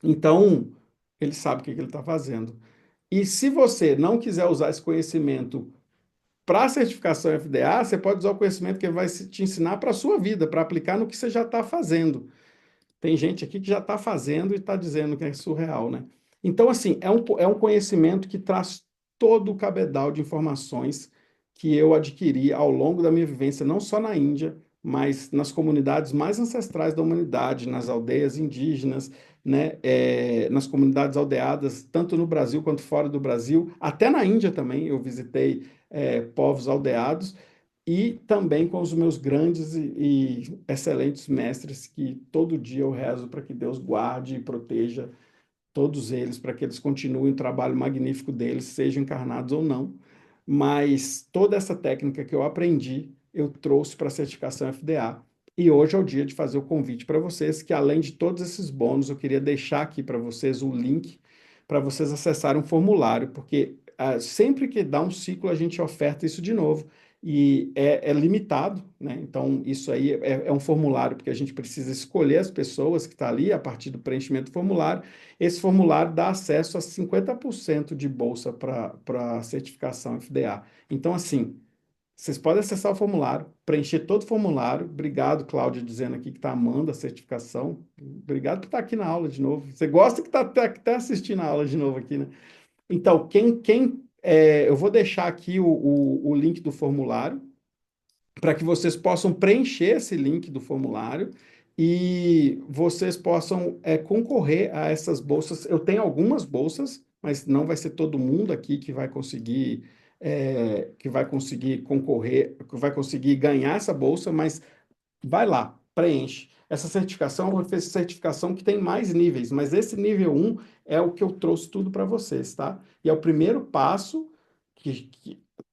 Então, ele sabe o que ele está fazendo. E se você não quiser usar esse conhecimento para a certificação FDA, você pode usar o conhecimento que ele vai te ensinar para a sua vida, para aplicar no que você já está fazendo. Tem gente aqui que já está fazendo e está dizendo que é surreal, né? Então, assim, é um conhecimento que traz todo o cabedal de informações que eu adquiri ao longo da minha vivência, não só na Índia, mas nas comunidades mais ancestrais da humanidade, nas aldeias indígenas, né, nas comunidades aldeadas, tanto no Brasil quanto fora do Brasil, até na Índia também eu visitei povos aldeados, e também com os meus grandes e excelentes mestres, que todo dia eu rezo para que Deus guarde e proteja todos eles, para que eles continuem o trabalho magnífico deles, sejam encarnados ou não. Mas toda essa técnica que eu aprendi, eu trouxe para a certificação FDA. E hoje é o dia de fazer o convite para vocês, que além de todos esses bônus, eu queria deixar aqui para vocês o link para vocês acessarem um formulário, porque sempre que dá um ciclo, a gente oferta isso de novo. E é limitado, né? Então, isso aí é um formulário, porque a gente precisa escolher as pessoas que estão ali a partir do preenchimento do formulário. Esse formulário dá acesso a 50% de bolsa para a certificação FDA. Então, assim, vocês podem acessar o formulário, preencher todo o formulário. Obrigado, Cláudia, dizendo aqui que está amando a certificação. Obrigado por estar aqui na aula de novo. Você gosta que está assistindo a aula de novo aqui, né? Então, eu vou deixar aqui o link do formulário para que vocês possam preencher esse link do formulário e vocês possam concorrer a essas bolsas. Eu tenho algumas bolsas, mas não vai ser todo mundo aqui que vai conseguir concorrer, que vai conseguir ganhar essa bolsa, mas vai lá, preenche. Essa certificação é uma certificação que tem mais níveis, mas esse nível um é o que eu trouxe tudo para vocês, tá? E é o primeiro passo que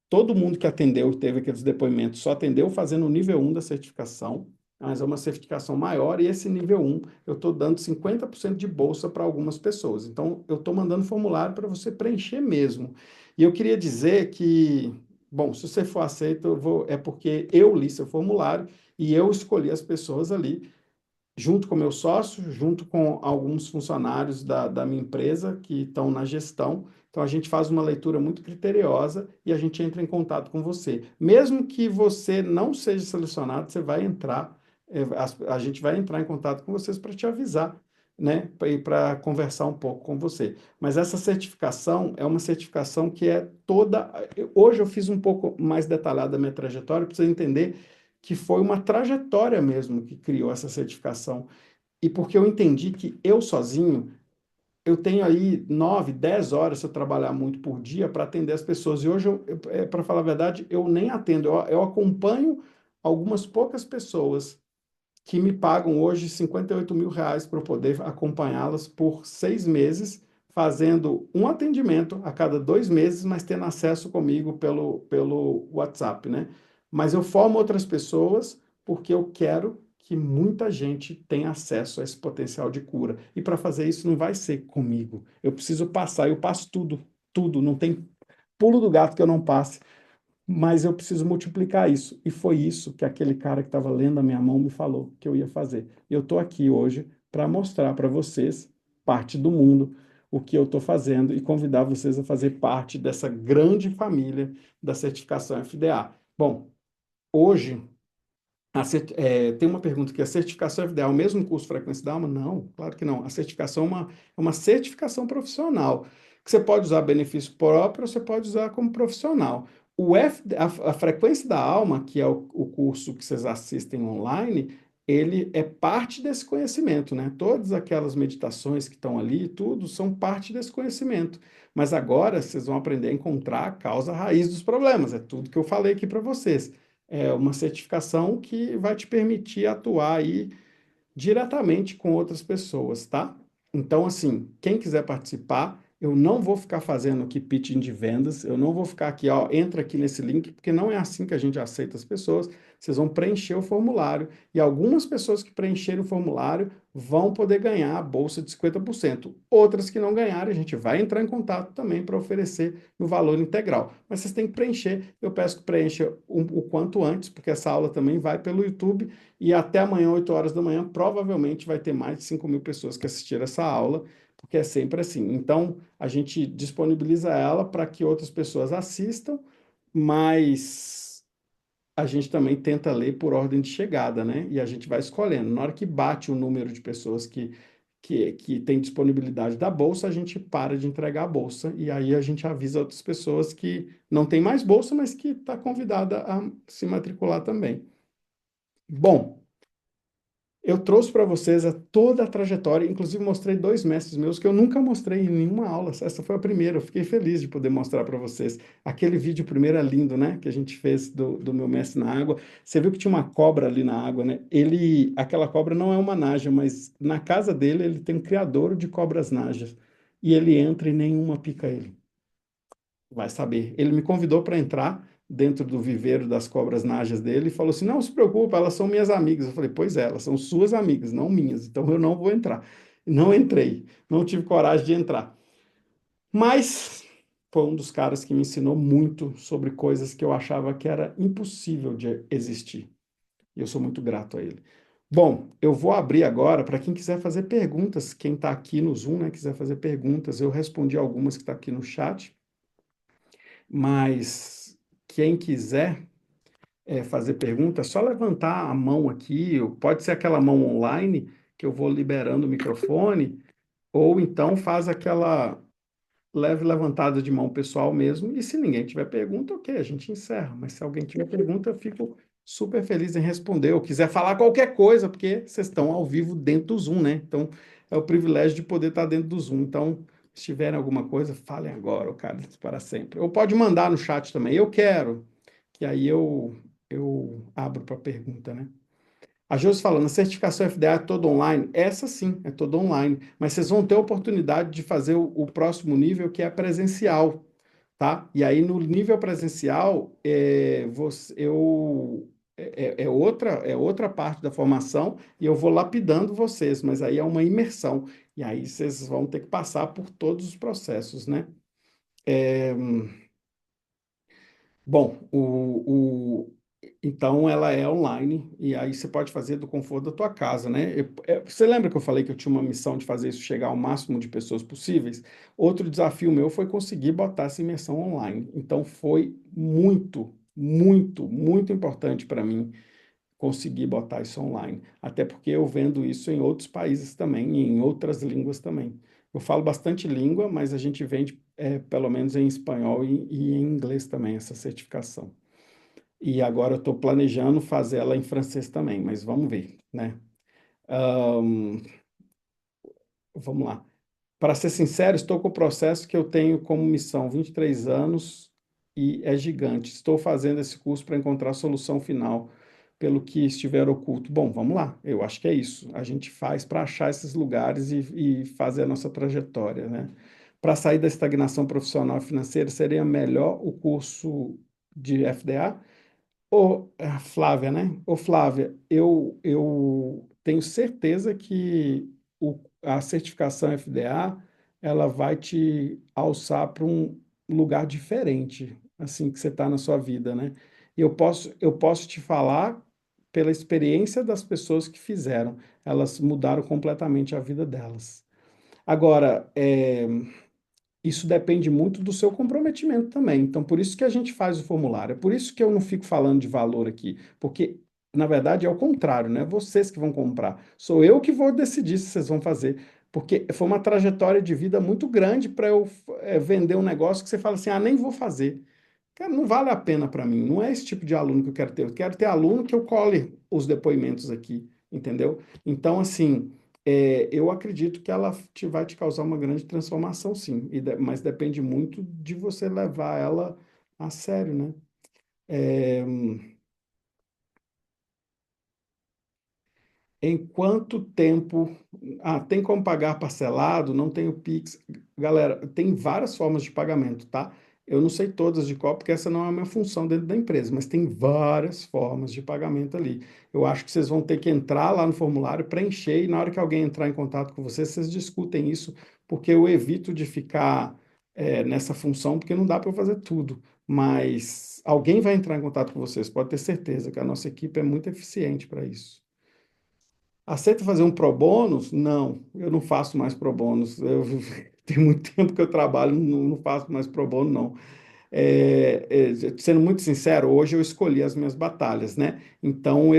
todo mundo que atendeu e teve aqueles depoimentos só atendeu fazendo o nível um da certificação, mas é uma certificação maior, e esse nível um eu estou dando 50% de bolsa para algumas pessoas. Então, eu estou mandando formulário para você preencher mesmo. E eu queria dizer que, bom, se você for aceito, é porque eu li seu formulário e eu escolhi as pessoas ali, junto com meu sócio, junto com alguns funcionários da minha empresa que estão na gestão. Então, a gente faz uma leitura muito criteriosa e a gente entra em contato com você. Mesmo que você não seja selecionado, você vai entrar, a gente vai entrar em contato com vocês para te avisar, né? E para conversar um pouco com você. Mas essa certificação é uma certificação que é toda. Hoje eu fiz um pouco mais detalhada a minha trajetória, para você entender que foi uma trajetória mesmo que criou essa certificação. E porque eu entendi que eu sozinho, eu tenho aí 9, 10 horas se eu trabalhar muito por dia para atender as pessoas. E hoje, para falar a verdade, eu nem atendo, eu acompanho algumas poucas pessoas que me pagam hoje 58 mil reais para eu poder acompanhá-las por 6 meses, fazendo um atendimento a cada 2 meses, mas tendo acesso comigo pelo WhatsApp, né? Mas eu formo outras pessoas porque eu quero que muita gente tenha acesso a esse potencial de cura. E para fazer isso não vai ser comigo. Eu preciso passar, eu passo tudo, tudo, não tem pulo do gato que eu não passe, mas eu preciso multiplicar isso. E foi isso que aquele cara que estava lendo a minha mão me falou que eu ia fazer. E eu estou aqui hoje para mostrar para vocês, parte do mundo, o que eu estou fazendo e convidar vocês a fazer parte dessa grande família da certificação FDA. Bom, hoje, tem uma pergunta que a certificação FDA é o mesmo curso Frequência da Alma? Não, claro que não. A certificação é uma certificação profissional, que você pode usar benefício próprio ou você pode usar como profissional. A Frequência da Alma, que é o curso que vocês assistem online, ele é parte desse conhecimento, né? Todas aquelas meditações que estão ali, tudo, são parte desse conhecimento. Mas agora vocês vão aprender a encontrar a causa raiz dos problemas. É tudo que eu falei aqui para vocês. É uma certificação que vai te permitir atuar aí diretamente com outras pessoas, tá? Então, assim, quem quiser participar, eu não vou ficar fazendo aqui pitching de vendas, eu não vou ficar aqui, ó, entra aqui nesse link, porque não é assim que a gente aceita as pessoas. Vocês vão preencher o formulário e algumas pessoas que preencherem o formulário vão poder ganhar a bolsa de 50%. Outras que não ganharem, a gente vai entrar em contato também para oferecer no valor integral. Mas vocês têm que preencher, eu peço que preencha o quanto antes, porque essa aula também vai pelo YouTube e até amanhã, 8 horas da manhã, provavelmente vai ter mais de 5 mil pessoas que assistiram essa aula, porque é sempre assim. Então, a gente disponibiliza ela para que outras pessoas assistam, mas a gente também tenta ler por ordem de chegada, né? E a gente vai escolhendo. Na hora que bate o número de pessoas que que tem disponibilidade da bolsa, a gente para de entregar a bolsa e aí a gente avisa outras pessoas que não tem mais bolsa, mas que está convidada a se matricular também. Bom, eu trouxe para vocês toda a trajetória, inclusive mostrei 2 mestres meus que eu nunca mostrei em nenhuma aula. Essa foi a primeira, eu fiquei feliz de poder mostrar para vocês. Aquele vídeo primeiro é lindo, né? Que a gente fez do meu mestre na água. Você viu que tinha uma cobra ali na água, né? Aquela cobra não é uma naja, mas na casa dele ele tem um criador de cobras najas. E ele entra e nenhuma pica ele. Vai saber. Ele me convidou para entrar dentro do viveiro das cobras najas dele e falou assim: não se preocupa, elas são minhas amigas. Eu falei: pois é, elas são suas amigas, não minhas, então eu não vou entrar. Não entrei, não tive coragem de entrar. Mas foi um dos caras que me ensinou muito sobre coisas que eu achava que era impossível de existir. E eu sou muito grato a ele. Bom, eu vou abrir agora para quem quiser fazer perguntas. Quem está aqui no Zoom, né, quiser fazer perguntas. Eu respondi algumas que estão aqui no chat. Mas quem quiser fazer pergunta, é só levantar a mão aqui, ou pode ser aquela mão online, que eu vou liberando o microfone, ou então faz aquela leve levantada de mão pessoal mesmo, e se ninguém tiver pergunta, ok, a gente encerra. Mas se alguém tiver pergunta, eu fico super feliz em responder, ou quiser falar qualquer coisa, porque vocês estão ao vivo dentro do Zoom, né? Então, é o privilégio de poder estar dentro do Zoom. Então, se tiverem alguma coisa, falem agora, ou cara, para sempre. Ou pode mandar no chat também, eu quero, que aí eu abro para pergunta, né? A Josi falando, a certificação FDA é toda online? Essa sim, é toda online. Mas vocês vão ter a oportunidade de fazer o próximo nível, que é presencial, tá? E aí, no nível presencial, é outra parte da formação e eu vou lapidando vocês, mas aí é uma imersão. E aí vocês vão ter que passar por todos os processos, né? Bom, então ela é online e aí você pode fazer do conforto da tua casa, né? Você lembra que eu falei que eu tinha uma missão de fazer isso chegar ao máximo de pessoas possíveis? Outro desafio meu foi conseguir botar essa imersão online. Então foi muito, muito, muito importante para mim conseguir botar isso online. Até porque eu vendo isso em outros países também, e em outras línguas também. Eu falo bastante língua, mas a gente vende pelo menos em espanhol e em inglês também essa certificação. E agora eu estou planejando fazer ela em francês também, mas vamos ver, né? Ahn, vamos lá. Para ser sincero, estou com o processo que eu tenho como missão 23 anos e é gigante. Estou fazendo esse curso para encontrar a solução final pelo que estiver oculto. Bom, vamos lá. Eu acho que é isso. A gente faz para achar esses lugares e fazer a nossa trajetória, né? Para sair da estagnação profissional e financeira, seria melhor o curso de FDA? Ô, Flávia, né? Ô, Flávia, eu tenho certeza que a certificação FDA, ela vai te alçar para um lugar diferente, assim que você está na sua vida, né? E eu posso te falar pela experiência das pessoas que fizeram, elas mudaram completamente a vida delas. Agora, isso depende muito do seu comprometimento também. Então, por isso que a gente faz o formulário. É por isso que eu não fico falando de valor aqui, porque, na verdade, é o contrário, não é vocês que vão comprar. Sou eu que vou decidir se vocês vão fazer. Porque foi uma trajetória de vida muito grande para eu vender um negócio que você fala assim: ah, nem vou fazer. Cara, não vale a pena para mim. Não é esse tipo de aluno que eu quero ter. Eu quero ter aluno que eu cole os depoimentos aqui, entendeu? Então, assim, eu acredito que ela vai te causar uma grande transformação, sim. Mas depende muito de você levar ela a sério, né? É, Em quanto tempo? Ah, tem como pagar parcelado? Não tenho Pix. Galera, tem várias formas de pagamento, tá? Eu não sei todas de qual, porque essa não é a minha função dentro da empresa, mas tem várias formas de pagamento ali. Eu acho que vocês vão ter que entrar lá no formulário, preencher, e na hora que alguém entrar em contato com vocês, vocês discutem isso, porque eu evito de ficar nessa função, porque não dá para eu fazer tudo. Mas alguém vai entrar em contato com vocês, pode ter certeza que a nossa equipe é muito eficiente para isso. Aceita fazer um pro bônus? Não, eu não faço mais pro bônus. Tem muito tempo que eu trabalho, não faço mais pro bono, não. Sendo muito sincero, hoje eu escolhi as minhas batalhas, né? Então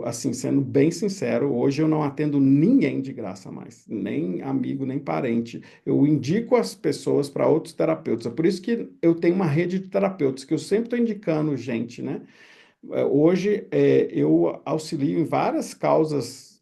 assim, sendo bem sincero, hoje eu não atendo ninguém de graça mais, nem amigo, nem parente. Eu indico as pessoas para outros terapeutas. É por isso que eu tenho uma rede de terapeutas que eu sempre estou indicando gente, né? Hoje, eu auxilio em várias causas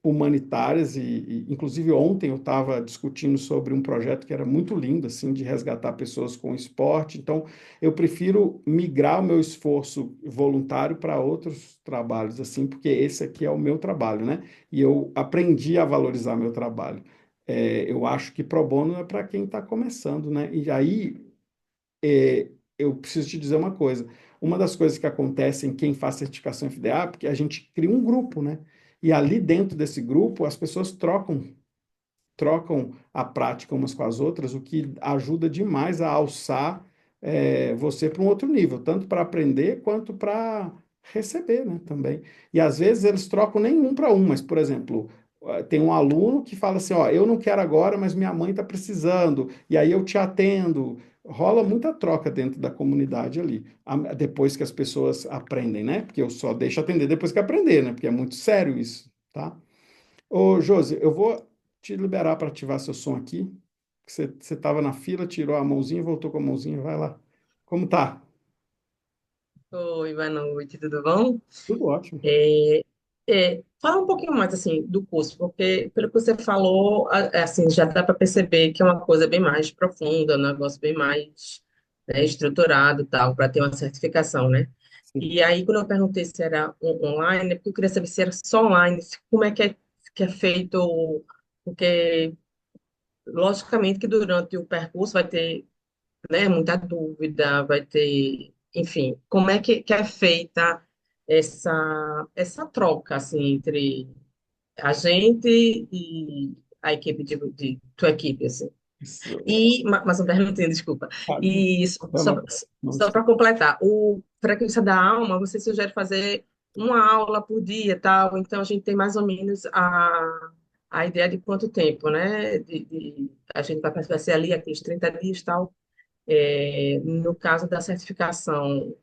humanitárias inclusive, ontem eu estava discutindo sobre um projeto que era muito lindo, assim, de resgatar pessoas com esporte. Então, eu prefiro migrar o meu esforço voluntário para outros trabalhos, assim, porque esse aqui é o meu trabalho, né? E eu aprendi a valorizar meu trabalho. Eu acho que pro bono é para quem está começando, né? E aí eu preciso te dizer uma coisa. Uma das coisas que acontece em quem faz certificação FDA, porque a gente cria um grupo, né? E ali dentro desse grupo, as pessoas trocam a prática umas com as outras, o que ajuda demais a alçar você para um outro nível, tanto para aprender quanto para receber, né, também. E às vezes eles trocam nem um para um, mas, por exemplo, tem um aluno que fala assim, ó, eu não quero agora, mas minha mãe está precisando, e aí eu te atendo. Rola muita troca dentro da comunidade ali, depois que as pessoas aprendem, né? Porque eu só deixo atender depois que aprender, né? Porque é muito sério isso, tá? Ô, Josi, eu vou te liberar para ativar seu som aqui. Você estava na fila, tirou a mãozinha, voltou com a mãozinha, vai lá. Como tá? Oi, boa noite, tudo bom? Tudo ótimo. É, fala um pouquinho mais assim do curso, porque pelo que você falou, assim, já dá para perceber que é uma coisa bem mais profunda, um negócio bem mais, né, estruturado, e tal, para ter uma certificação, né? Sim. E aí, quando eu perguntei se era online, é porque eu queria saber se era só online, como é que é feito, porque logicamente que durante o percurso vai ter, né, muita dúvida, vai ter, enfim, como é que é feita essa troca, assim, entre a gente e a equipe de tua equipe, assim. Isso, E, mas uma perguntinha, desculpa. ah, E não, não só está. para completar, o frequência da alma, você sugere fazer uma aula por dia, tal, então a gente tem mais ou menos a ideia de quanto tempo, né? A gente vai ser ali aqueles 30 dias, tal. No caso da certificação,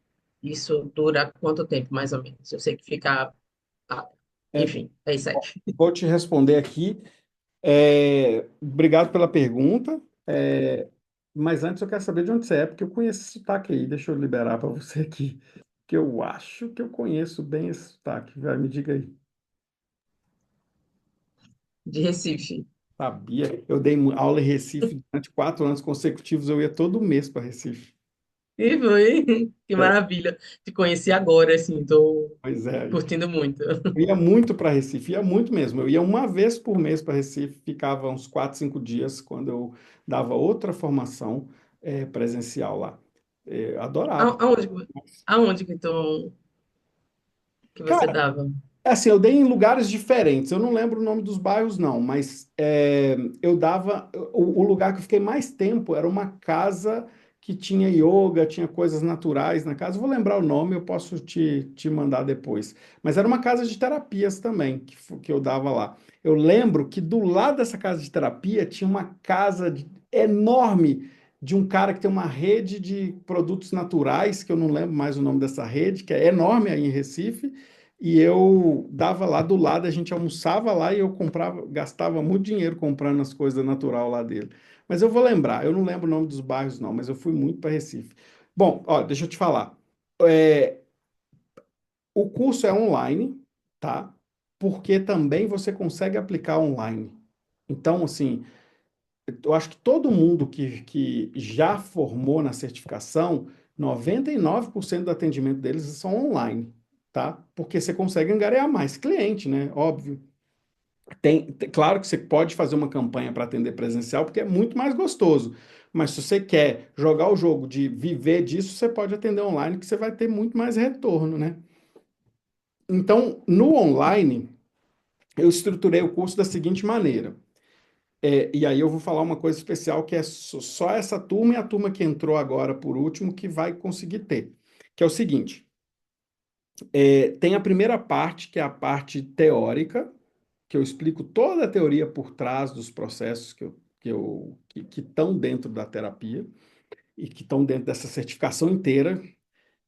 isso dura quanto tempo, mais ou menos? Eu sei que fica. ah, É, Enfim, é isso aí. vou te responder aqui. Obrigado pela pergunta. Mas antes eu quero saber de onde você é, porque eu conheço esse sotaque aí. Deixa eu liberar para você aqui, que eu acho que eu conheço bem esse sotaque. Vai, me diga aí. De Recife. Sabia? Eu dei aula em Recife durante 4 anos consecutivos. Eu ia todo mês para Recife. E foi. Que É, maravilha. Te conheci agora, assim, estou pois é. curtindo muito. Eu ia muito para Recife, ia muito mesmo. Eu ia uma vez por mês para Recife, ficava uns 4, 5 dias quando eu dava outra formação presencial lá. Adorava. Aonde, aonde que você Cara, dava? assim, eu dei em lugares diferentes. Eu não lembro o nome dos bairros, não, mas eu dava. O lugar que eu fiquei mais tempo era uma casa que tinha yoga, tinha coisas naturais na casa. Eu vou lembrar o nome, eu posso te mandar depois. Mas era uma casa de terapias também, que eu dava lá. Eu lembro que do lado dessa casa de terapia tinha uma casa enorme de um cara que tem uma rede de produtos naturais, que eu não lembro mais o nome dessa rede, que é enorme aí em Recife. E eu dava lá do lado, a gente almoçava lá e eu comprava, gastava muito dinheiro comprando as coisas natural lá dele. Mas eu vou lembrar, eu não lembro o nome dos bairros não, mas eu fui muito para Recife. Bom, ó, deixa eu te falar. É, o curso é online, tá? Porque também você consegue aplicar online. Então, assim, eu acho que todo mundo que já formou na certificação, 99% do atendimento deles são online, tá? Porque você consegue angariar mais cliente, né? Óbvio. Claro que você pode fazer uma campanha para atender presencial, porque é muito mais gostoso. Mas se você quer jogar o jogo de viver disso, você pode atender online, que você vai ter muito mais retorno, né? Então, no online, eu estruturei o curso da seguinte maneira. E aí eu vou falar uma coisa especial que é só essa turma e a turma que entrou agora por último que vai conseguir ter. Que é o seguinte: tem a primeira parte, que é a parte teórica, que eu explico toda a teoria por trás dos processos que estão dentro da terapia. e que estão dentro dessa certificação inteira.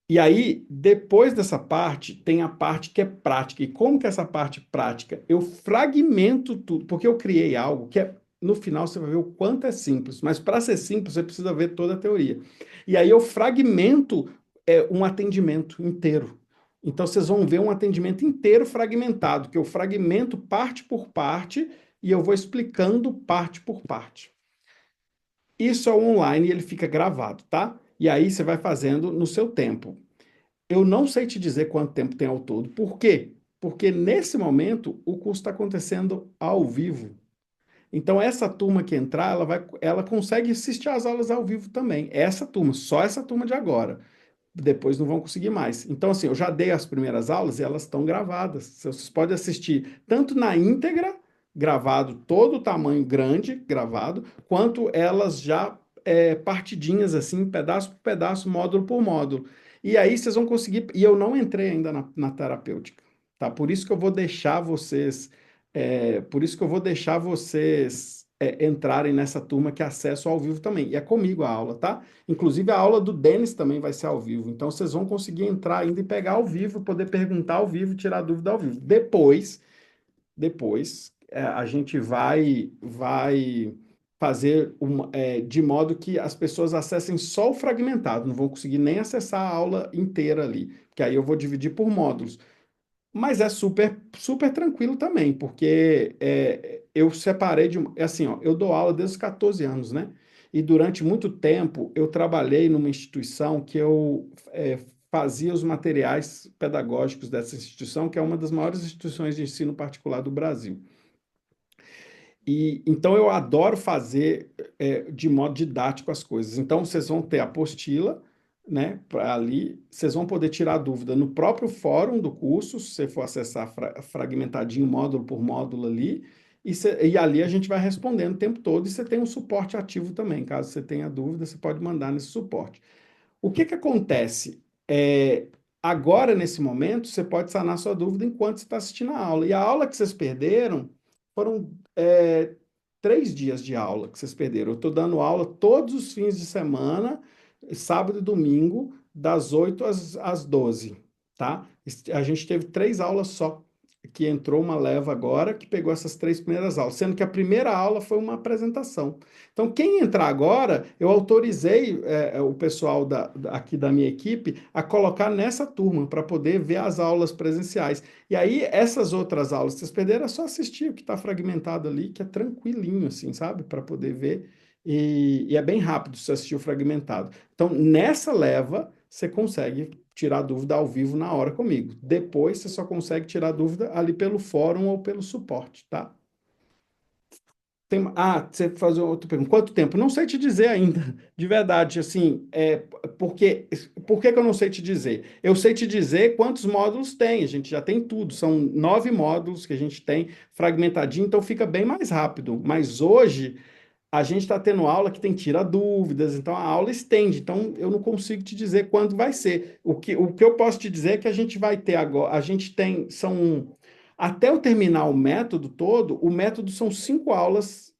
E aí, depois dessa parte, tem a parte que é prática. E como que é essa parte prática? Eu fragmento tudo, porque eu criei algo que é, no final você vai ver o quanto é simples, mas para ser simples você precisa ver toda a teoria. E aí eu fragmento um atendimento inteiro. Então vocês vão ver um atendimento inteiro fragmentado, que eu fragmento parte por parte e eu vou explicando parte por parte. Isso é online e ele fica gravado, tá? E aí você vai fazendo no seu tempo. Eu não sei te dizer quanto tempo tem ao todo. Por quê? Porque nesse momento o curso está acontecendo ao vivo. Então essa turma que entrar, ela consegue assistir às aulas ao vivo também. Essa turma, só essa turma de agora. Depois não vão conseguir mais. Então assim, eu já dei as primeiras aulas e elas estão gravadas. Vocês podem assistir tanto na íntegra, gravado, todo o tamanho grande, gravado, quanto elas já partidinhas assim, pedaço por pedaço, módulo por módulo. E aí vocês vão conseguir. E eu não entrei ainda na terapêutica, tá? Por isso que eu vou deixar vocês. Por isso que eu vou deixar vocês entrarem nessa turma que é acesso ao vivo também. E é comigo a aula, tá? Inclusive a aula do Denis também vai ser ao vivo. Então vocês vão conseguir entrar ainda e pegar ao vivo, poder perguntar ao vivo, tirar dúvida ao vivo. Depois, a gente vai fazer de modo que as pessoas acessem só o fragmentado, não vão conseguir nem acessar a aula inteira ali, porque aí eu vou dividir por módulos. Mas é super, super tranquilo também, porque eu separei assim, ó, eu dou aula desde os 14 anos, né? E durante muito tempo eu trabalhei numa instituição que eu fazia os materiais pedagógicos dessa instituição, que é uma das maiores instituições de ensino particular do Brasil. E então eu adoro fazer de modo didático as coisas. Então vocês vão ter a apostila, né, ali, vocês vão poder tirar dúvida no próprio fórum do curso, se você for acessar fragmentadinho, módulo por módulo ali, e ali a gente vai respondendo o tempo todo, e você tem um suporte ativo também, caso você tenha dúvida, você pode mandar nesse suporte. O que que acontece? Agora, nesse momento, você pode sanar sua dúvida enquanto você está assistindo a aula. E a aula que vocês perderam foram 3 dias de aula que vocês perderam. Eu estou dando aula todos os fins de semana, sábado e domingo, das 8 às 12, tá? A gente teve 3 aulas só, que entrou uma leva agora que pegou essas 3 primeiras aulas, sendo que a primeira aula foi uma apresentação. Então, quem entrar agora, eu autorizei o pessoal aqui da minha equipe a colocar nessa turma para poder ver as aulas presenciais. E aí, essas outras aulas que vocês perderam, é só assistir o que está fragmentado ali, que é tranquilinho, assim, sabe? Para poder ver. E é bem rápido se assistir o fragmentado. Então, nessa leva, você consegue tirar dúvida ao vivo na hora comigo. Depois, você só consegue tirar dúvida ali pelo fórum ou pelo suporte, tá? Você fazer outra pergunta. Quanto tempo? Não sei te dizer ainda, de verdade, assim, por que que eu não sei te dizer? Eu sei te dizer quantos módulos tem, a gente já tem tudo, são 9 módulos que a gente tem fragmentadinho, então fica bem mais rápido, mas hoje a gente está tendo aula que tem tira dúvidas, então a aula estende, então eu não consigo te dizer quando vai ser. O que eu posso te dizer é que a gente vai ter agora, a gente tem, até eu terminar o método todo, o método são 5 aulas,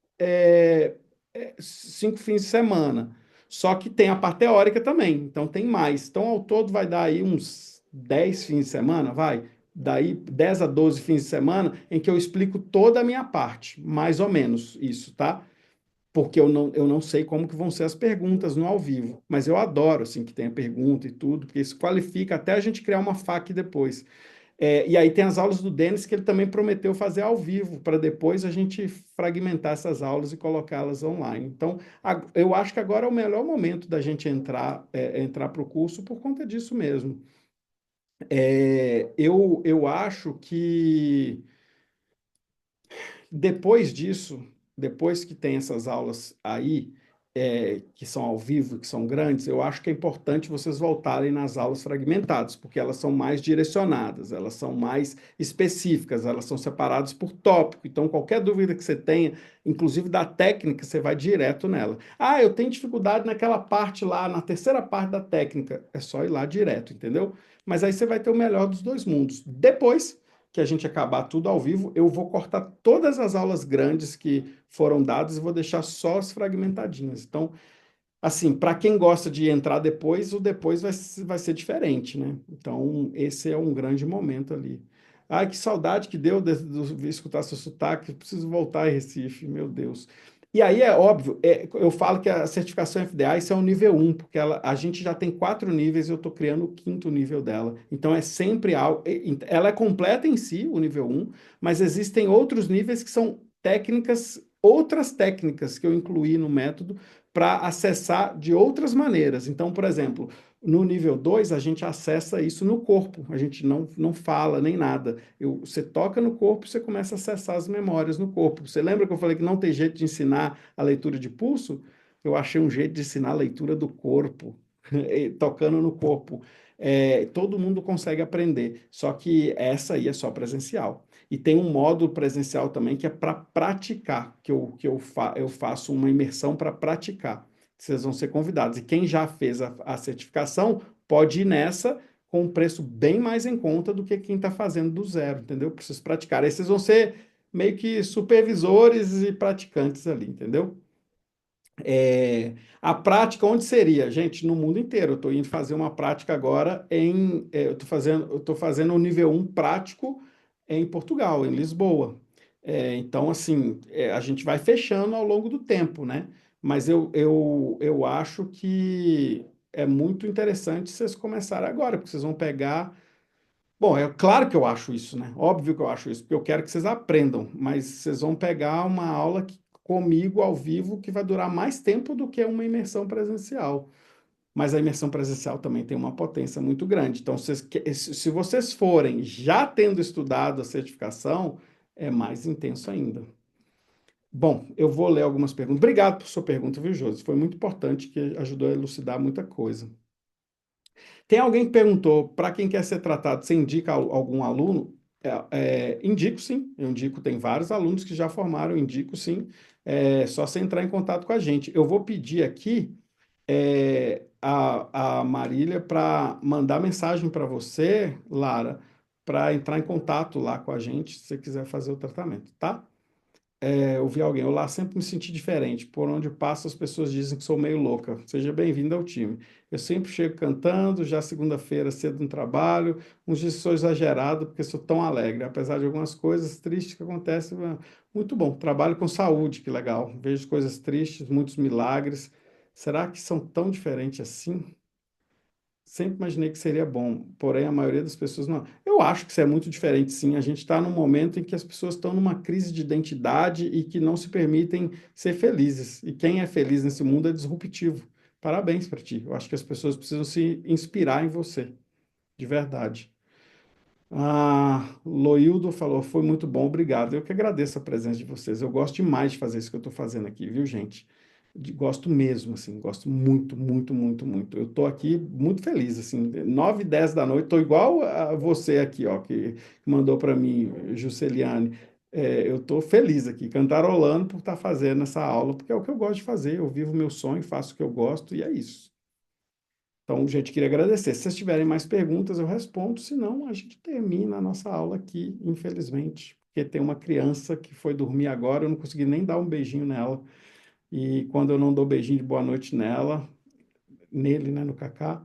5 fins de semana. Só que tem a parte teórica também, então tem mais. Então, ao todo, vai dar aí uns 10 fins de semana, vai. Daí 10 a 12 fins de semana, em que eu explico toda a minha parte, mais ou menos isso, tá? Porque eu não sei como que vão ser as perguntas no ao vivo, mas eu adoro, assim, que tenha pergunta e tudo, porque isso qualifica até a gente criar uma FAQ depois. E aí tem as aulas do Denis que ele também prometeu fazer ao vivo, para depois a gente fragmentar essas aulas e colocá-las online. Então, eu acho que agora é o melhor momento da gente entrar para o curso por conta disso mesmo. Eu acho que depois disso, depois que tem essas aulas aí, que são ao vivo, que são grandes, eu acho que é importante vocês voltarem nas aulas fragmentadas, porque elas são mais direcionadas, elas são mais específicas, elas são separadas por tópico. Então, qualquer dúvida que você tenha, inclusive da técnica, você vai direto nela. Ah, eu tenho dificuldade naquela parte lá, na terceira parte da técnica. É só ir lá direto, entendeu? Mas aí você vai ter o melhor dos dois mundos. Depois que a gente acabar tudo ao vivo, eu vou cortar todas as aulas grandes que foram dadas e vou deixar só as fragmentadinhas. Então, Assim, para quem gosta de entrar depois, o depois vai ser diferente, né? Então, esse é um grande momento ali. Ai, que saudade que deu de escutar seu sotaque. Preciso voltar a Recife, meu Deus. E aí é óbvio, eu falo que a certificação FDA, isso é o nível um, porque a gente já tem 4 níveis e eu estou criando o quinto nível dela. Então é sempre algo. Ela é completa em si, o nível um, mas existem outros níveis que são técnicas, outras técnicas que eu incluí no método para acessar de outras maneiras. Então, por exemplo, no nível 2 a gente acessa isso no corpo, a gente não fala nem nada. Você toca no corpo, você começa a acessar as memórias no corpo. Você lembra que eu falei que não tem jeito de ensinar a leitura de pulso? Eu achei um jeito de ensinar a leitura do corpo, tocando no corpo. Todo mundo consegue aprender, só que essa aí é só presencial. E tem um módulo presencial também que é para praticar, eu faço uma imersão para praticar. Vocês vão ser convidados. E quem já fez a certificação pode ir nessa com um preço bem mais em conta do que quem está fazendo do zero, entendeu? Para vocês praticarem. Aí vocês vão ser meio que supervisores e praticantes ali, entendeu? A prática, onde seria? Gente, no mundo inteiro. Eu estou indo fazer uma prática agora eu estou fazendo o nível um prático em Portugal, em Lisboa. Então, assim, a gente vai fechando ao longo do tempo, né? Mas eu acho que é muito interessante vocês começarem agora, porque vocês vão pegar. Bom, é claro que eu acho isso, né? Óbvio que eu acho isso, porque eu quero que vocês aprendam, mas vocês vão pegar uma aula comigo ao vivo que vai durar mais tempo do que uma imersão presencial. Mas a imersão presencial também tem uma potência muito grande. Então, se vocês forem já tendo estudado a certificação, é mais intenso ainda. Bom, eu vou ler algumas perguntas. Obrigado por sua pergunta, viu, Josi? Foi muito importante, que ajudou a elucidar muita coisa. Tem alguém que perguntou, para quem quer ser tratado, você indica algum aluno? Indico sim, eu indico, tem vários alunos que já formaram, indico sim, só você entrar em contato com a gente. Eu vou pedir aqui a Marília para mandar mensagem para você, Lara, para entrar em contato lá com a gente, se você quiser fazer o tratamento, tá? Eu vi alguém, eu lá sempre me senti diferente. Por onde eu passo, as pessoas dizem que sou meio louca. Seja bem-vindo ao time. Eu sempre chego cantando, já segunda-feira cedo no trabalho. Uns dias sou exagerado porque sou tão alegre, apesar de algumas coisas tristes que acontecem. Muito bom. Trabalho com saúde, que legal. Vejo coisas tristes, muitos milagres. Será que são tão diferentes assim? Sempre imaginei que seria bom, porém a maioria das pessoas não. Eu acho que isso é muito diferente, sim. A gente está num momento em que as pessoas estão numa crise de identidade e que não se permitem ser felizes. E quem é feliz nesse mundo é disruptivo. Parabéns para ti. Eu acho que as pessoas precisam se inspirar em você, de verdade. Loildo falou, foi muito bom, obrigado. Eu que agradeço a presença de vocês. Eu gosto demais de fazer isso que eu estou fazendo aqui, viu, gente? Gosto mesmo, assim, gosto muito, muito, muito, muito. Eu estou aqui muito feliz, assim, 9 10 da noite, estou igual a você aqui, ó, que mandou para mim, Jusceliane. Eu estou feliz aqui, cantarolando por estar fazendo essa aula, porque é o que eu gosto de fazer. Eu vivo o meu sonho, faço o que eu gosto e é isso. Então, gente, queria agradecer. Se vocês tiverem mais perguntas, eu respondo. Se não, a gente termina a nossa aula aqui, infelizmente, porque tem uma criança que foi dormir agora, eu não consegui nem dar um beijinho nela. E quando eu não dou beijinho de boa noite nele, né, no Kaká,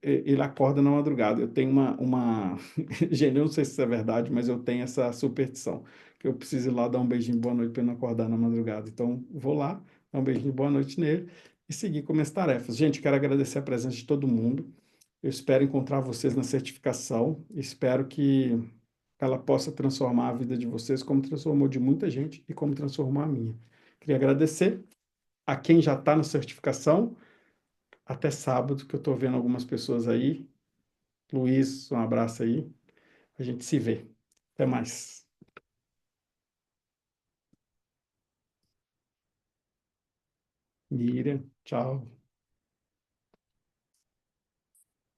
ele acorda na madrugada. Eu tenho gente, eu não sei se isso é verdade, mas eu tenho essa superstição, que eu preciso ir lá dar um beijinho de boa noite para ele não acordar na madrugada. Então, vou lá, dar um beijinho de boa noite nele e seguir com minhas tarefas. Gente, quero agradecer a presença de todo mundo. Eu espero encontrar vocês na certificação. Espero que ela possa transformar a vida de vocês, como transformou de muita gente e como transformou a minha. Queria agradecer a quem já está na certificação. Até sábado, que eu estou vendo algumas pessoas aí. Luiz, um abraço aí. A gente se vê. Até mais. Miriam, tchau.